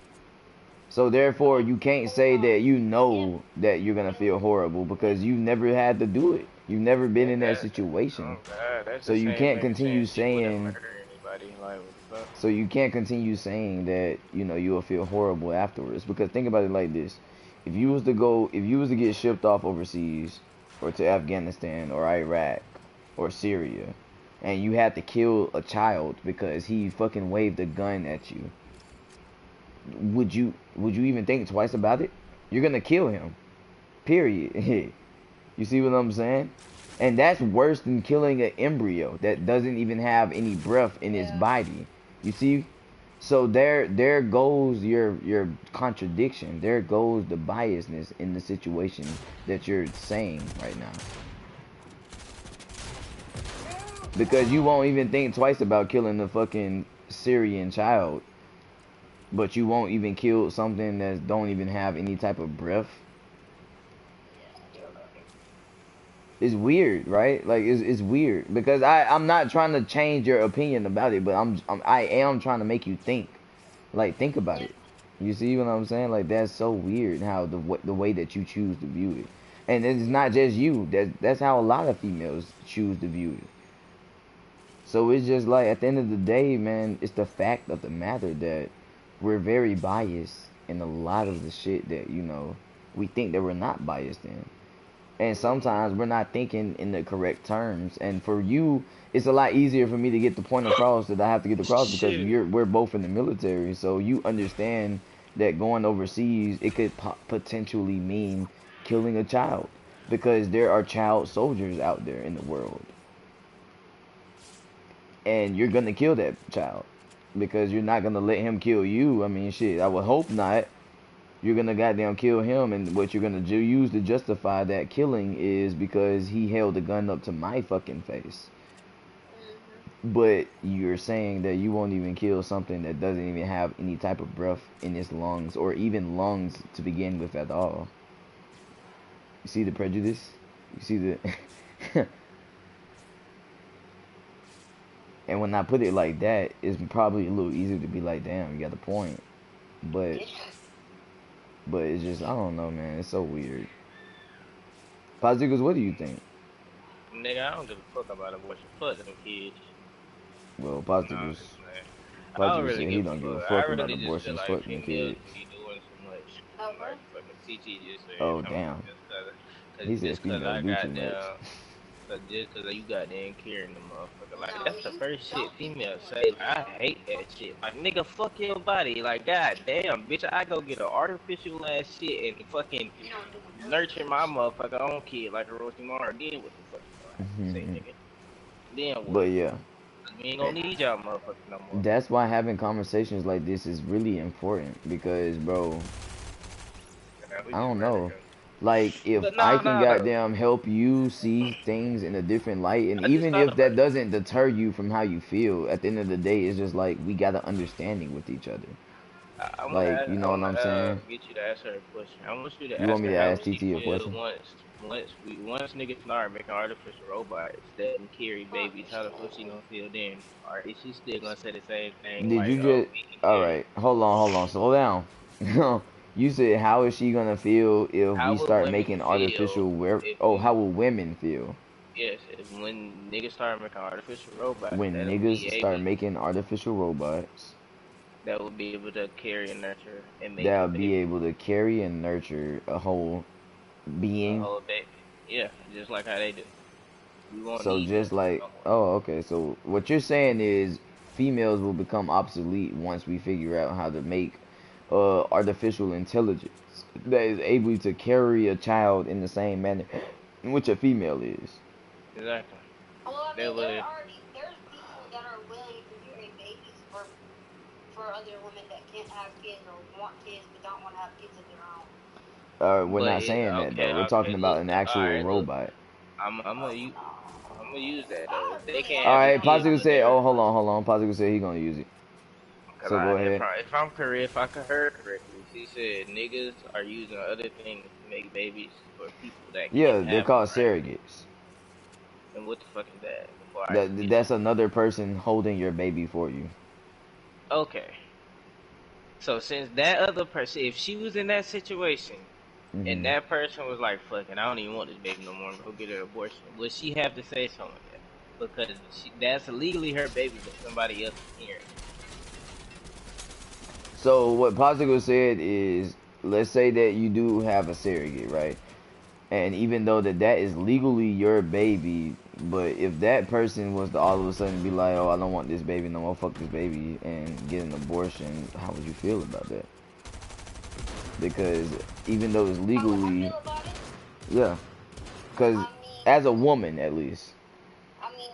So therefore, you can't say that you And know that you're gonna feel horrible because you never had to do it. You've never been in that That, situation. oh god, that's So the you same can't thing as saying continue she wouldn't saying murder anybody. Like, what the fuck? so you can't continue saying that, you will feel horrible afterwards. Because think about it like this. If you was to get shipped off overseas or to Afghanistan or Iraq or Syria and you had to kill a child because he fucking waved a gun at you, would you even think twice about it? You're gonna kill him. Period. You see what I'm saying? And that's worse than killing an embryo that doesn't even have any breath in its yeah, body. You see? So there goes your contradiction. There goes the biasness in the situation that you're saying right now. Because you won't even think twice about killing a fucking Syrian child, but you won't even kill something that don't even have any type of breath. It's weird, right? Like it's weird because I'm not trying to change your opinion about it, but I am trying to make you think. Like think about yeah. it. You see what I'm saying? Like that's so weird how the way that you choose to view it, and it's not just you. That's how a lot of females choose to view it. So it's just like at the end of the day, man, it's the fact of the matter that we're very biased in a lot of the shit that we think that we're not biased in. And sometimes we're not thinking in the correct terms. And for you, it's a lot easier for me to get the point across that I have to get across because Shit. we're both in the military. So you understand that going overseas, it could potentially mean killing a child because there are child soldiers out there in the world. And you're going to kill that child because you're not going to let him kill you. I mean, shit, I would hope not. You're gonna goddamn kill him, and what you're gonna use to justify that killing is because he held a gun up to my fucking face. But you're saying that you won't even kill something that doesn't even have any type of breath in its lungs, or even lungs to begin with at all. You see the prejudice? You see the... And when I put it like that, it's probably a little easier to be like, damn, you got a point. But it's just, I don't know, man. It's so weird. Positivos, what do you think? Nigga, I don't give a fuck about abortion. Fuck them kids. Well, No, I'm Positivos, just playing. I don't Positivos really said he give a don't give a fuck. I fuck about really just feel abortions. like Fuck them females kids. be doing too much. Okay. Like fucking TT just said. Oh, Talking damn. about He said just cause females I do too got much. down. Just cause you got damn carrying the motherfucker. Like, No, that's the you first shit don't be females doing say. it, Like, I hate that shit. Like, nigga, fuck your body. Like, god damn, bitch, I go get an artificial ass shit and fucking you don't do none of nurture that my shit. motherfucker own kid like a Rosie Mara. Then what the fuck you gonna have to say, nigga? Then But what? yeah, 'Cause we ain't gonna need y'all motherfuckers no more. that's why having conversations like this is really important because, bro, Yeah, we I just don't murdered know. him. Like, if But I nah, can nah, though. goddamn help you see things in a different light, and I just even thought if about that it. doesn't deter you from how you feel, at the end of the day, it's just like we got an understanding with each other. I wanna Like, ask, you I know what wanna I'm saying? get you to ask her a question. I want you to You want ask me her to how ask would she TT a feel question? once niggas start making artificial robots that can carry Fuck babies. How the fuck she no. gonna feel then? Or is she still gonna say the same thing Did like, you oh, just? we can All carry? right, hold on, slow down. You said how is she gonna feel if we How would start women making feel artificial where? if Oh, how we will women feel yes, if when niggas start making artificial robots when niggas start making artificial robots that will be able to carry and nurture and make a that'll be baby, able to carry and nurture a whole a being? whole baby? Yeah, just like how they do. We won't So need just nurturing like, no more. oh, okay. So what you're saying is females will become obsolete once we figure out how to make artificial intelligence that is able to carry a child in the same manner in which a female is. Exactly. Well, I They mean, would. there's people that are willing to carry babies for other women that can't have kids or want kids but don't want to have kids of their own. We're But not saying that though. We're talking about look, an all actual right, look, robot. I'm gonna Oh use, no. I'm gonna use that though. I If they really can't All have the right, honestly don't kids, have Positive a but said, they're oh, clue. hold on, hold on. Positive said he gonna use it. cause So go if ahead. I'm correct, if I could heard correctly, she said niggas are using other things to make babies for people that can't Yeah, they're have them, called right? surrogates. And what the fuck is that? Before I get That's another person holding your baby for you. okay. So since that other person, if she was in that situation and Hmm. that person was like, "Fucking, I don't even want this baby no more. Go get an abortion," would she have to say something like that? Because that's legally her baby, but somebody else is hearing it. So what Positive said is, let's say that you do have a surrogate, right? And even though that is legally your baby, but if that person was to all of a sudden be like, oh, I don't want this baby no more, fuck this baby, and get an abortion, how would you feel about that? Because even though it's How would I legally, feel about it? yeah, because I mean, as a woman at least, I mean,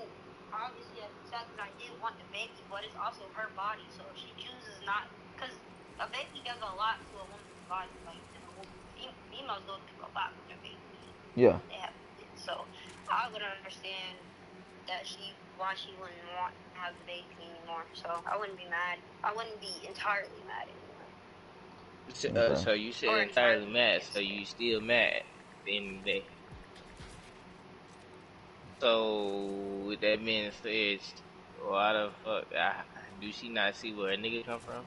obviously as a sex, I did want the baby, but it's also her body. So if she chooses not, because a baby does a lot to a woman's body. Like, females go through a lot with their babies yeah. when they have kids. So I would understand that why she wouldn't want to have the baby anymore. So I wouldn't be mad. I wouldn't be entirely mad anymore, Okay. So you said or entirely entirely mad. So against you it. still mad at the end of the day. So with that being said, why the fuck do she not see where a nigga come from?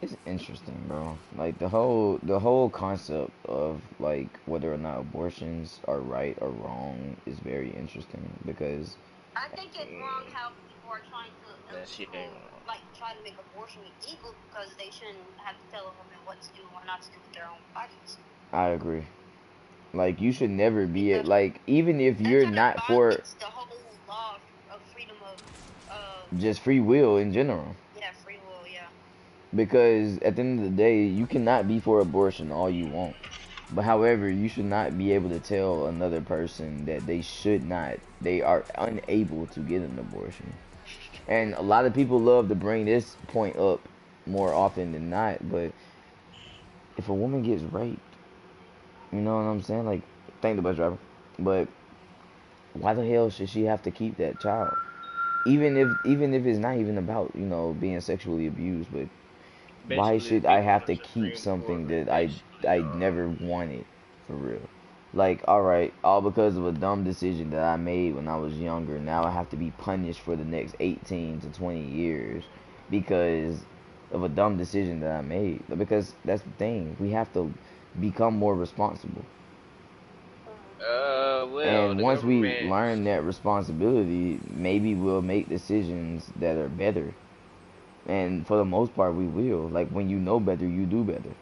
It's interesting, bro. Like the whole concept of like whether or not abortions are right or wrong is very interesting because I think it's wrong how people are trying to That shit ain't illegal, wrong. like try to make abortion illegal because they shouldn't have to tell a woman what to do and what not to do with their own bodies. I agree. Like you should never be it. Because Like even if that you're kind of not for violates the whole law of freedom of just free will in general. yeah, free will, yeah. Because at the end of the day, you cannot be for abortion all you want. But however, you should not be able to tell another person that they should not, they are unable to get an abortion. And a lot of people love to bring this point up more often than not. But if a woman gets raped, you know what I'm saying? Like, thank the bus driver. But why the hell should she have to keep that child? Even if it's not even about, being sexually abused, but why Basically, should I speaking have of to keep Supreme Court, something that basically, I never wanted for real? Like, all right, all because of a dumb decision that I made when I was younger. Now I have to be punished for the next 18 to 20 years because of a dumb decision that I made. Because that's the thing, we have to become more responsible. well, And the once we government, learn that responsibility, maybe we'll make decisions that are better. And for the most part, we will. Like, when you know better, you do better.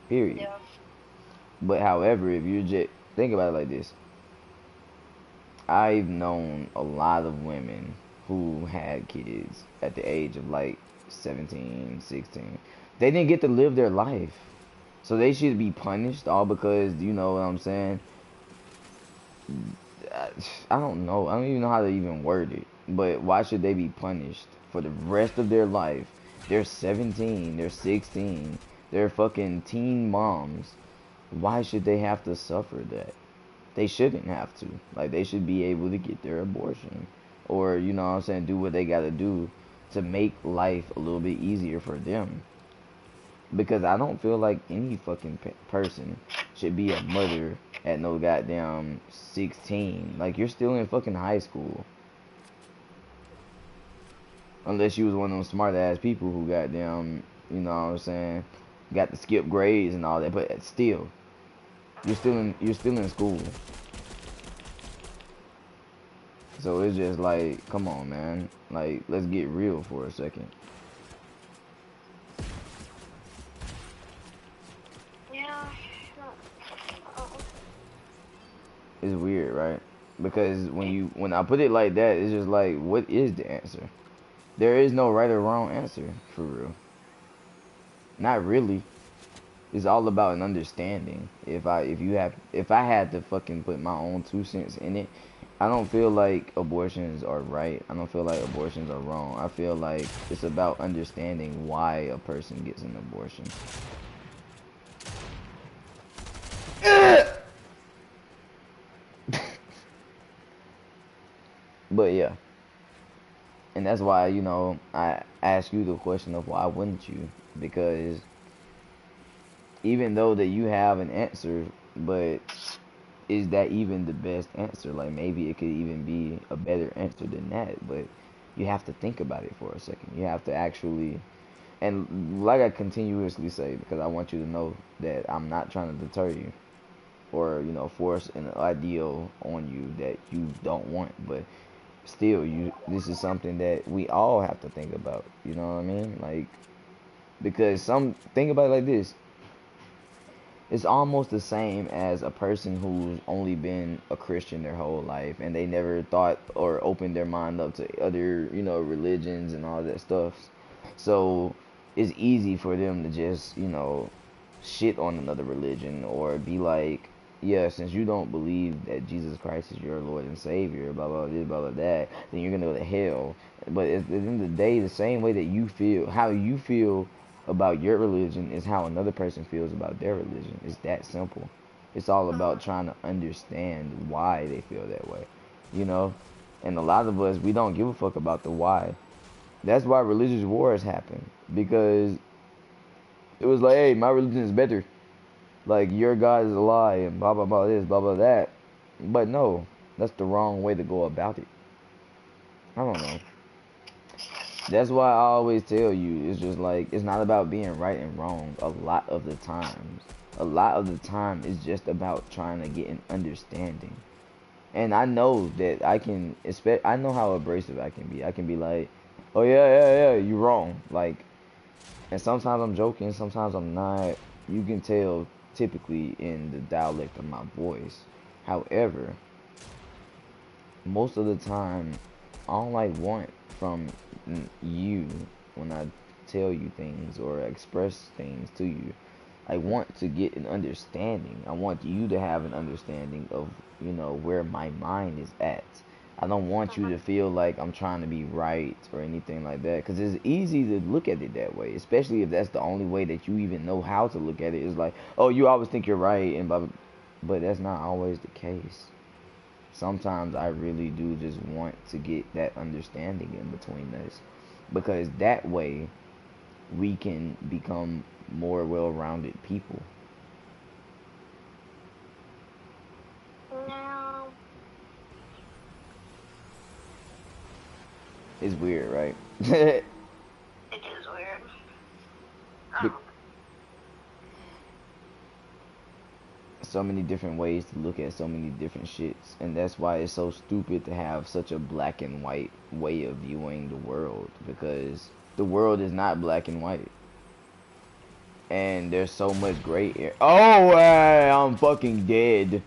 Period. Yeah. But however, if you just think about it like this, I've known a lot of women who had kids at the age of like 17, 16. They didn't get to live their life. So they should be punished all because, you know what I'm saying? I don't know. I don't even know how to even word it. But why should they be punished for the rest of their life? They're 17, they're 16, they're fucking teen moms. Why should they have to suffer that? They shouldn't have to. Like, they should be able to get their abortion. Or, you know what I'm saying, do what they gotta do to make life a little bit easier for them. Because I don't feel like any fucking person should be a mother at no goddamn 16. Like, you're still in fucking high school. Unless you was one of them smart ass people who goddamn, you know what I'm saying, got to skip grades and all that. But still, you're still in school. So it's just like, come on, man. Like, let's get real for a second. Yeah. It's weird, right? Because when I put it like that, it's just like, what is the answer? There is no right or wrong answer, for real. Not really. It's all about an understanding. If I had to fucking put my own 2 cents in it, I don't feel like abortions are right. I don't feel like abortions are wrong. I feel like it's about understanding why a person gets an abortion. But yeah, and that's why, I ask you the question of why wouldn't you? Because even though that you have an answer, but is that even the best answer? Like, maybe it could even be a better answer than that, but you have to think about it for a second. You have to actually, and like I continuously say, because I want you to know that I'm not trying to deter you or, force an ideal on you that you don't want, but still, this is something that we all have to think about. You know what I mean? Like, because think about it like this. It's almost the same as a person who's only been a Christian their whole life and they never thought or opened their mind up to other, religions and all that stuff. So it's easy for them to just, shit on another religion or be like, yeah, since you don't believe that Jesus Christ is your Lord and Savior, blah, blah, this, blah, blah, that, then you're going to go to hell. But at the end of the day, the same way that you feel, how you feel about your religion is how another person feels about their religion. It's that simple. It's all about trying to understand why they feel that way, you know? And a lot of us, we don't give a fuck about the why. That's why religious wars happen. Because it was like, hey, my religion is better. Like, your God is a lie and blah, blah, blah this, blah, blah, that. But no, that's the wrong way to go about it. I don't know. That's why I always tell you, it's just like, it's not about being right and wrong a lot of the times. A lot of the time, it's just about trying to get an understanding. And I know that I can, expect, I know how abrasive I can be. I can be like, oh yeah, you're wrong. Like, and sometimes I'm joking, sometimes I'm not. You can tell typically in the dialect of my voice. However, most of the time, all I want from you when I tell you things or express things to you, I want to get an understanding. I want you to have an understanding of, where my mind is at. I don't want you to feel like I'm trying to be right or anything like that, because it's easy to look at it that way, especially if that's the only way that you even know how to look at it. It's like, oh, you always think you're right, and blah, blah. But that's not always the case. Sometimes I really do just want to get that understanding in between us, because that way we can become more well-rounded people. No, It's weird, right? it is weird. But Oh. so many different ways to look at so many different shits, and that's why it's so stupid to have such a black and white way of viewing the world, because the world is not black and white. And there's so much gray area. Oh, hey, I'm fucking dead.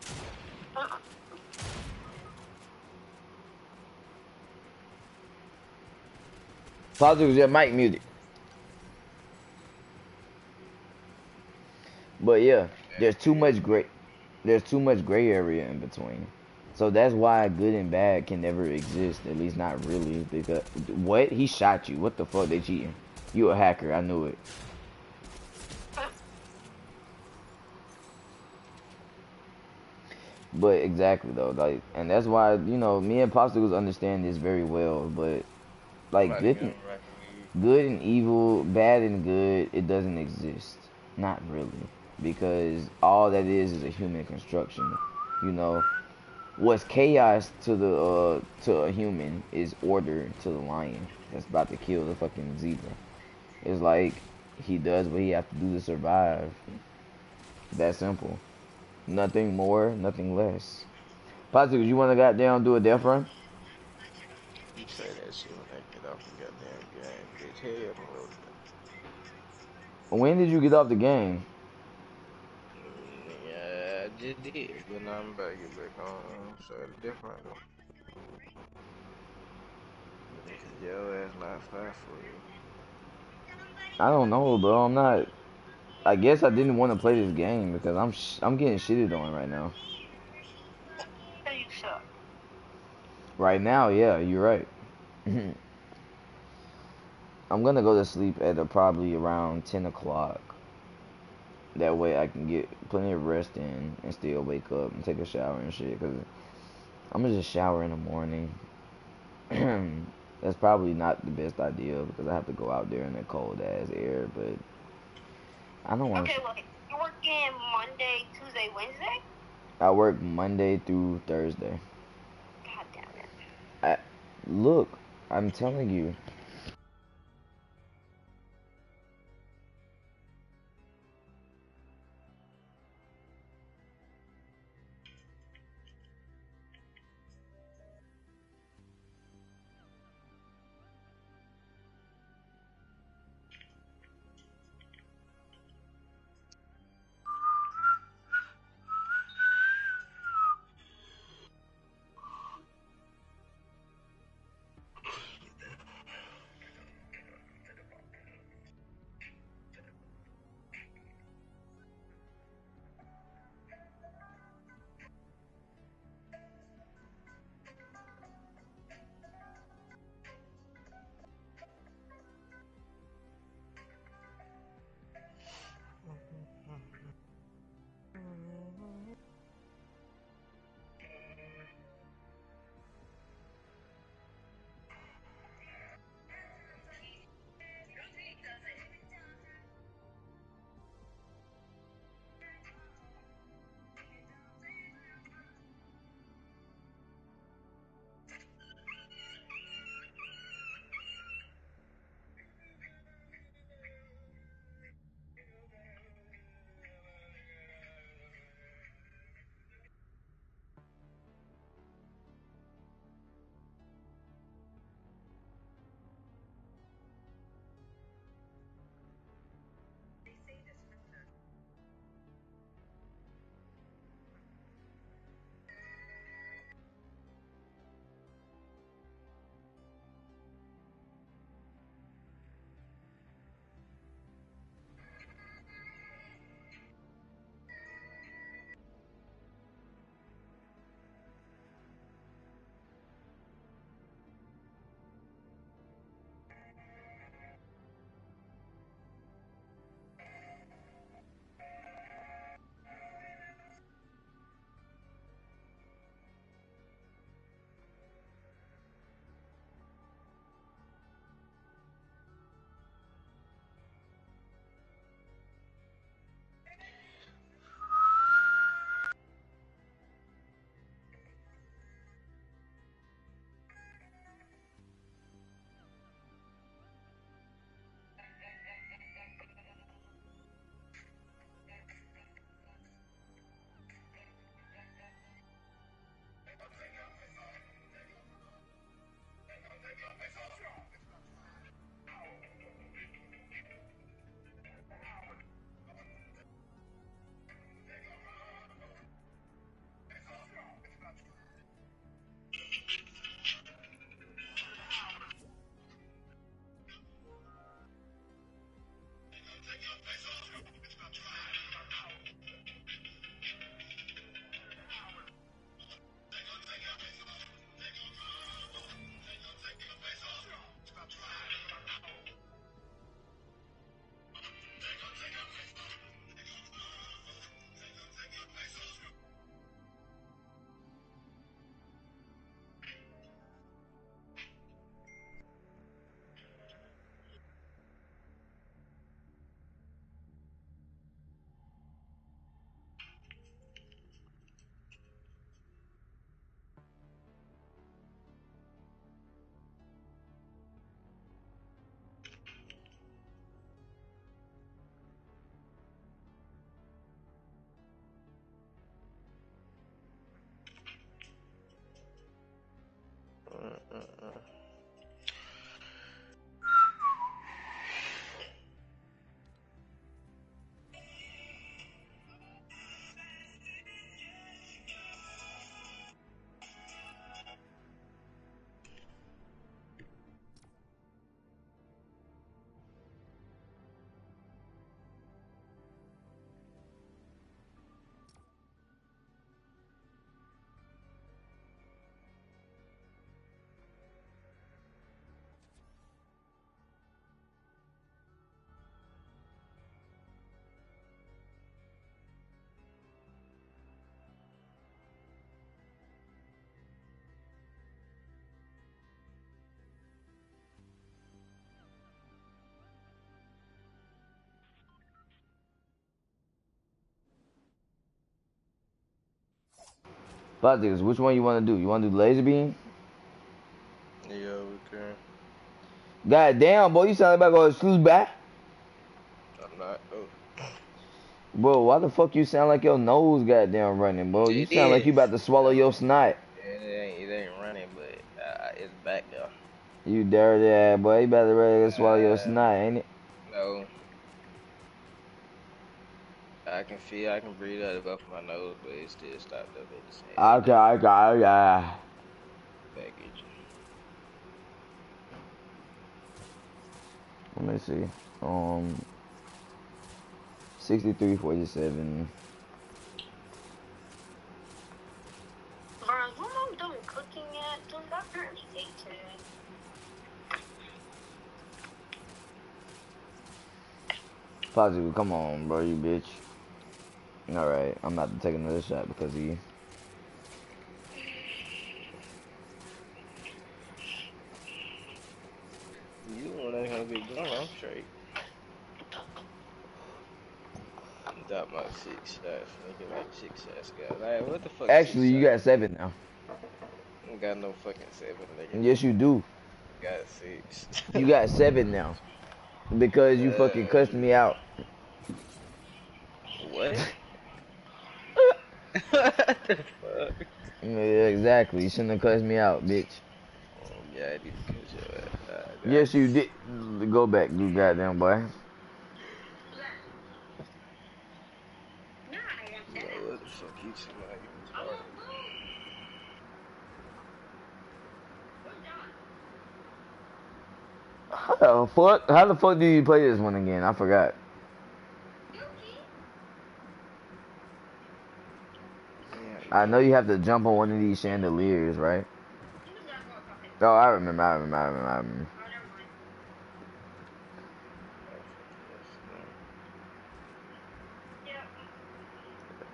Positive, your mic muted. But yeah, there's too much gray area in between. So that's why good and bad can never exist, at least not really. Because what? He shot you. What the fuck? They cheating. You a hacker? I knew it. But exactly though, like, and that's why me and Popsicles understand this very well. But like Somebody got right for you. good and evil, bad and good, it doesn't exist. Not really, because all that is a human construction. You know, what's chaos to the to a human is order to the lion that's about to kill the fucking zebra. It's like he does what he has to do to survive. That simple. Nothing more, nothing less. Positive, you want to goddamn do a death run? You say that shit when I get off the goddamn game, bitch. Hell no. When did you get off the game? Yeah, I just did, but now I'm about to get back on. So it's different though. Cause your ass not 5 foot. I don't know, bro. I'm not. I guess I didn't want to play this game because I'm getting shitted on right now. Are you sure? Right now, yeah, you're right. I'm gonna go to sleep at probably around 10 o'clock. That way I can get plenty of rest in and still wake up and take a shower and shit. Cause I'm gonna just shower in the morning. That's probably not the best idea because I have to go out there in that cold ass air. But I don't want Okay, to. well, you're working Monday, Tuesday, Wednesday? I work Monday through Thursday. God damn it. I, look, I'm telling you. Positive, which one you want to do? You want to do laser beam? Yeah, we can. God damn, boy, you sound like about to go to sleep back. I'm not. Oh. Bro, why the fuck you sound like your nose goddamn running, bro? You It sound like you is. about to swallow your snot. It ain't running, but it's back there. You dirty ass, boy. You about to ready to swallow your snot, ain't it? No. I can breathe out of both my nose, but it still stopped up at the same. It Okay, did okay, okay. back at you. Let me see. 63-47. Bro, when I'm done cooking yet, dude, I really hate today. Positive, come on, bro, you bitch. Alright, I'm about to take another shot because of you. You the one ain't gonna get drunk. I'm straight. Got my 6 shots. Nigga like 6 shots, guys. Like, what the fuck? Actually, 6 you shots. got 7 now. I ain't got no fucking 7, nigga. Yes, you do. Got 6. You got 7 now. Because you fucking cussed me out. What? What the fuck? Yeah, exactly. You shouldn't have cussed me out, bitch. Yeah, I need to cut your ass. Yes, you did. Go back, you goddamn boy. What the fuck you talking about? You retarded. How the fuck do you play this one again? I forgot. I know you have to jump on one of these chandeliers, right? Oh, I remember.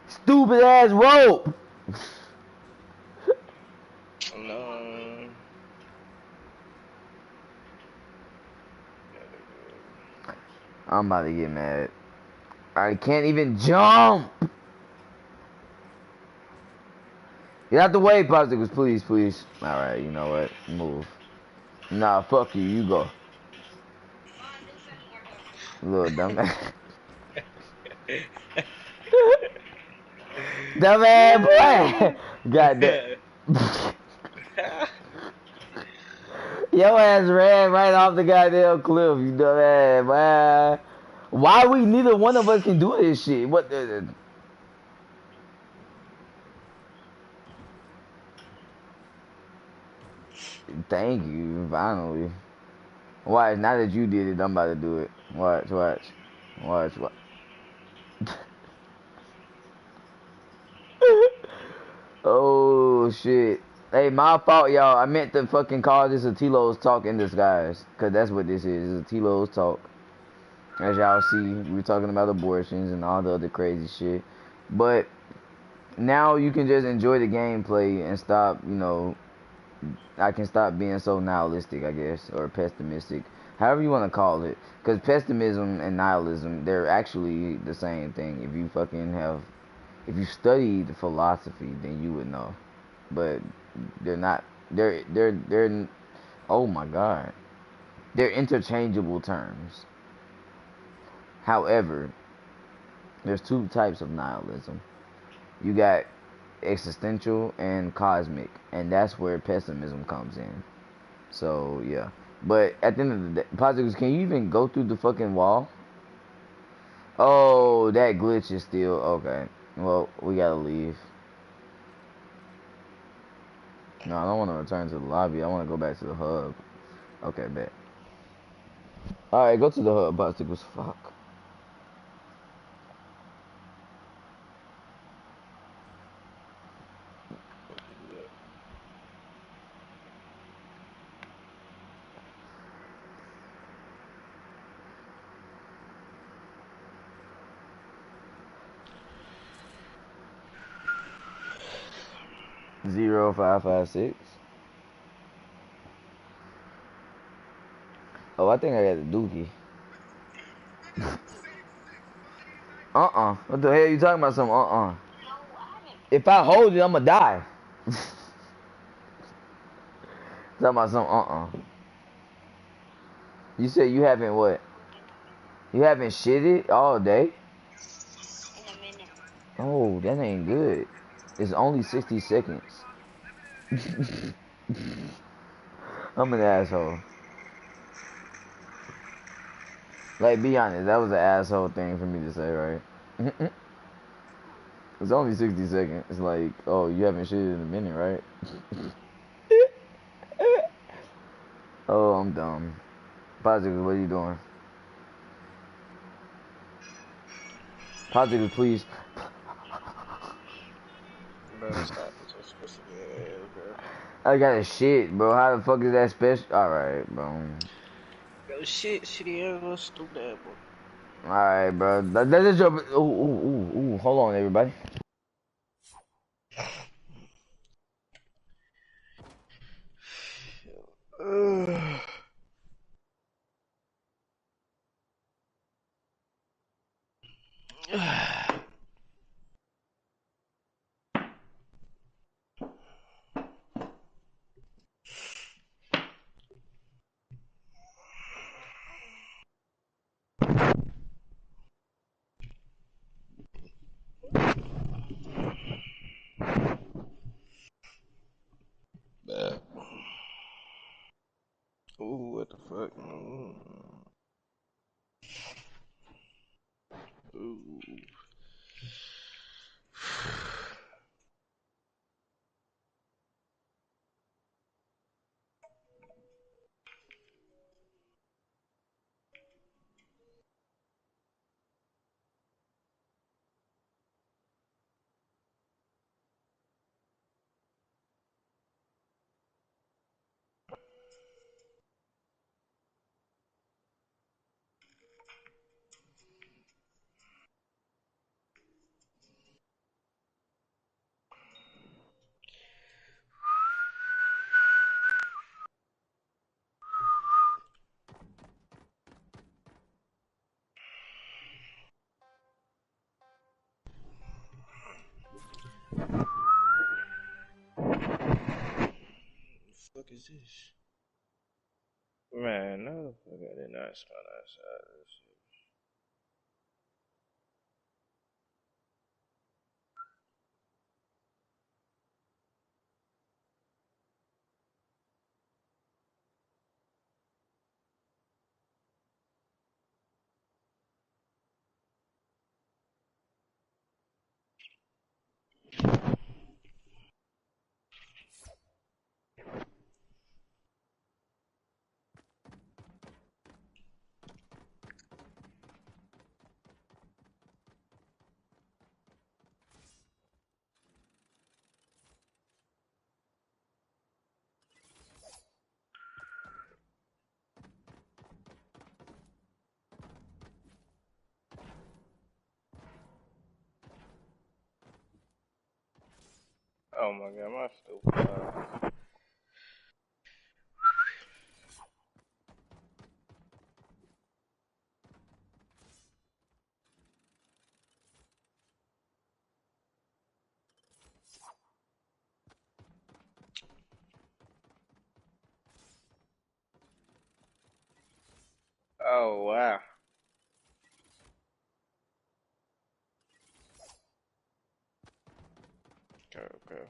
Stupid ass rope! No. I'm about to get mad. I can't even jump! Get out the way, Popsicles, please, please. Alright, you know what? Move. Nah, fuck you, you go. Little dumbass. Dumbass boy! Goddamn. Your ass ran right off the goddamn cliff, you dumbass, man. Why we neither one of us can do this shit? What the... Thank you, finally. Watch, now that you did it, I'm about to do it. Watch. Oh, shit. Hey, my fault, y'all. I meant to fucking call this a Tilo's Talk in disguise. Because that's what this is. It's a Tilo's Talk. As y'all see, we're talking about abortions and all the other crazy shit. But now you can just enjoy the gameplay and stop, you know, I can stop being so nihilistic, I guess, or pessimistic. However you want to call it. Because pessimism and nihilism, they're actually the same thing. If you fucking have, if you studied philosophy, then you would know. But they're not, they're, oh my God. They're interchangeable terms. However, there's two types of nihilism. You got existential and cosmic, and that's where pessimism comes in. So yeah, but at the end of the day, positives, can you even go through the fucking wall? Oh, that glitch is still okay. Well, we gotta leave. No, I don't want to return to the lobby. I want to go back to the hub. Okay, bet. All right, go to the hub, positives. Fuck. 0556. Oh, I think I got the dookie. What the hell you talking about? Some If I hold it, I'ma die. Talking about some. You said you haven't what? You haven't shitted all day? In a minute. Oh, that ain't good. It's only 60 seconds. I'm an asshole. Like, be honest, that was an asshole thing for me to say, right? It's only 60 seconds. It's like, oh, you haven't shitted in a minute, right? Oh, I'm dumb. Positive, what are you doing? Positive, please. Bro, stop with your specific ass, bro. I got a shit, bro. How the fuck is that special? Alright, bro. Yo, shit, shitty ass little stupid ass boy. Alright, bro. That is your. Ooh. Hold on, everybody. Ooh, what the fuck? Ooh. What the fuck is this? Man, no, fuck, I did not spawn outside of this shit. Oh my god, my stupid. Oh wow. Okay.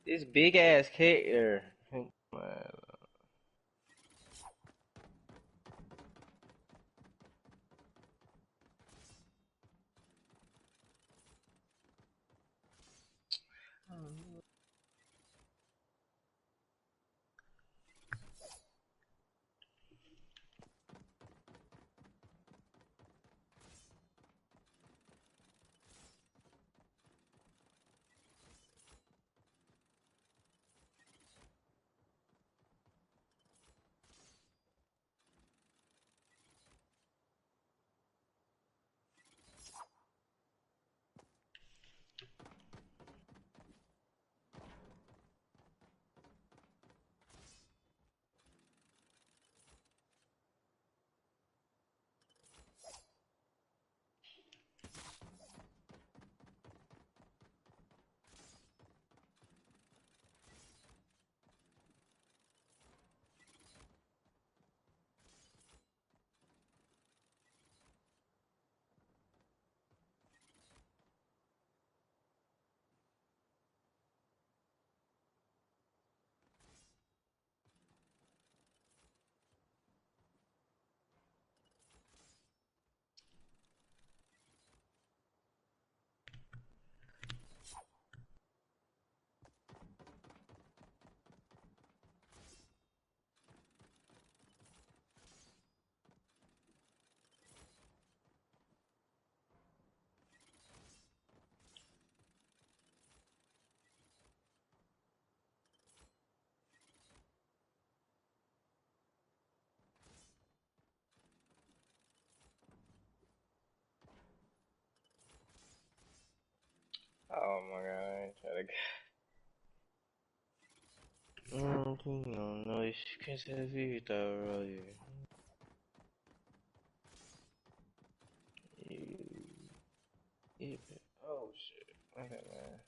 This big ass cat there. Oh my god, I ain't trying to. No, you can't say the video earlier. Yeah. Oh shit. Okay, man.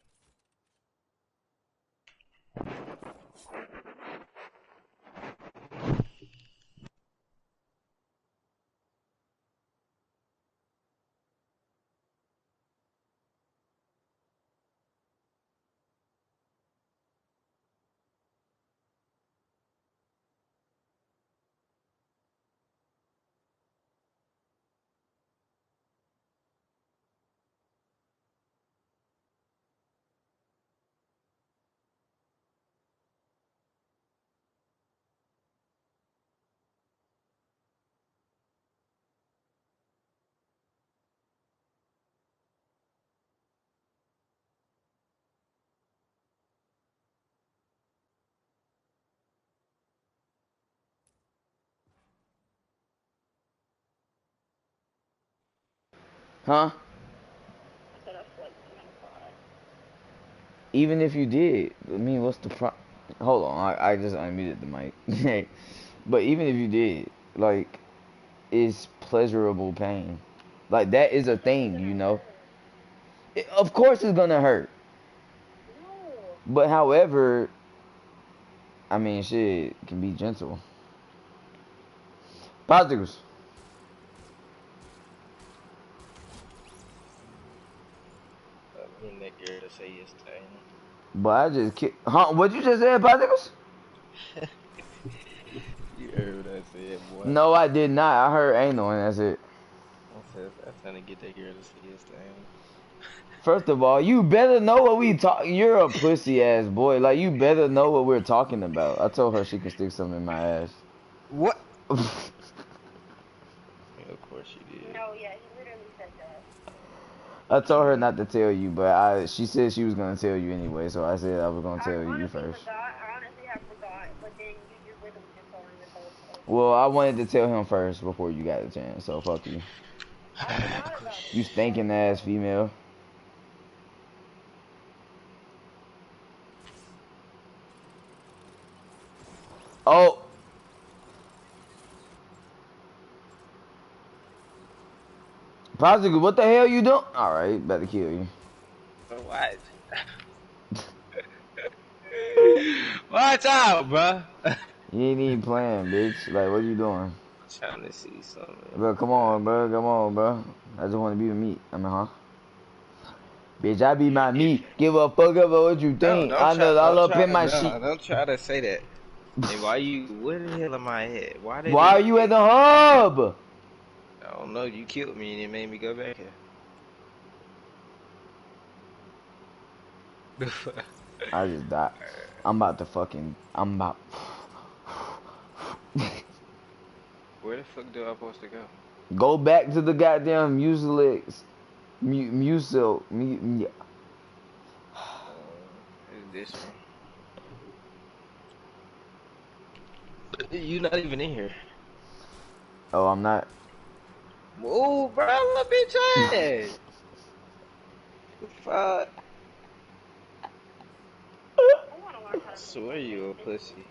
Huh? I said I feel like I'm gonna cry. Even if you did, I mean, what's the Hold on, I just unmuted the mic. But even if you did, like, it's pleasurable pain. Like, that is a It's not thing, gonna you know? hurt. Of course it's gonna hurt. No. But however, I mean, shit can be gentle. Positives. Me and that girl to say yes to Anna. But I just Huh? What you just said, positives? You heard what I said, boy. No, I did not. I heard anal, and that's it. I said I'm trying to get that girl to say yes to Anna. First of all, you better know what we talk. You're a pussy ass boy. Like, you better know what we're talking about. I told her she can stick something in my ass. What? Yeah, of course she did. No, yeah, he literally said that. I told her not to tell you, but she said she was gonna tell you anyway, so I said I was gonna I tell you honestly first. forgot. I honestly have forgot, but then you just literally just told him to tell us. Well, I wanted to tell him first before you got a chance, so fuck you. I forgot about it. You stinking ass female. Oh, positive. What the hell you doing? All right, better kill you. What? Watch out, bro. You ain't even playing, bitch. Like, what you doing? Trying to see something. Bro, come on, bro. Come on, bro. I just want to be with meat. I mean, huh? Bitch, I be my meat. Give a fuck about what you No, think. I know all up in my shit. don't try to say that. And where the hell am I at? Why they Why let are me you at get? the hub? I don't know. You killed me and it made me go back here. I just died. I'm about. Where the fuck do I supposed to go? Go back to the goddamn Mucilex. Mucil. It's this one. You not even in here. Oh, I'm not. Move, bro, little bitch ass. The fuck? I want to learn how I to play swear you a PlayStation. pussy.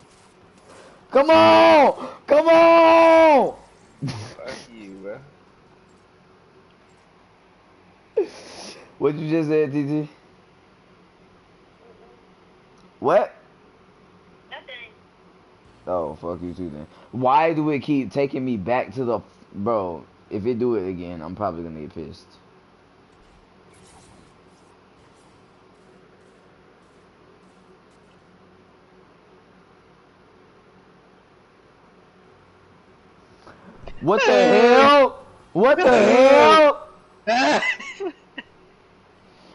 Come on! Come on! Fuck you, bro. What you just said, TT? Mm-mm. What? Nothing. Oh, fuck you too then. Why do it keep taking me back to the... Bro, if it do it again, I'm probably gonna get pissed. What the hell? What the hell?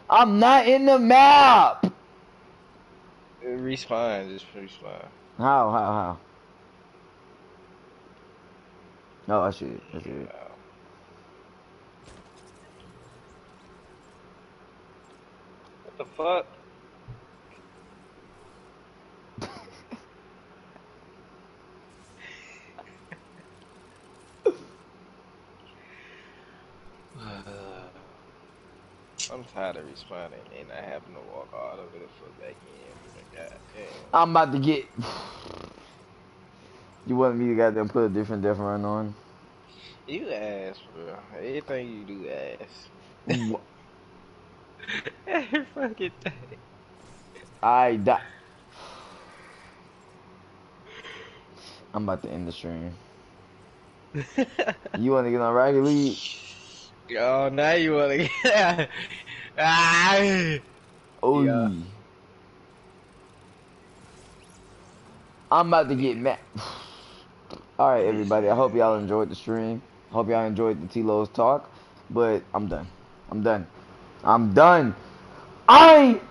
I'm not in the map! Respawn, just respawn. How? Oh, I see it. I see it. Yeah. What the fuck? I'm tired of responding and I having to walk all the way the fuck back in, bro. God damn. I'm about to get. You want me to goddamn put a different death run on? You ass, bro. Everything you do ass. Wh- Every fucking thing. I die. I'm about to end the stream. You want to get on Rocket League? Oh, now you wanna get out. Ah, Oh, yeah. I'm about to get mad. Alright, everybody. I hope y'all enjoyed the stream. Hope y'all enjoyed the Tilo's talk. But I'm done. I'm done. I'm done. I.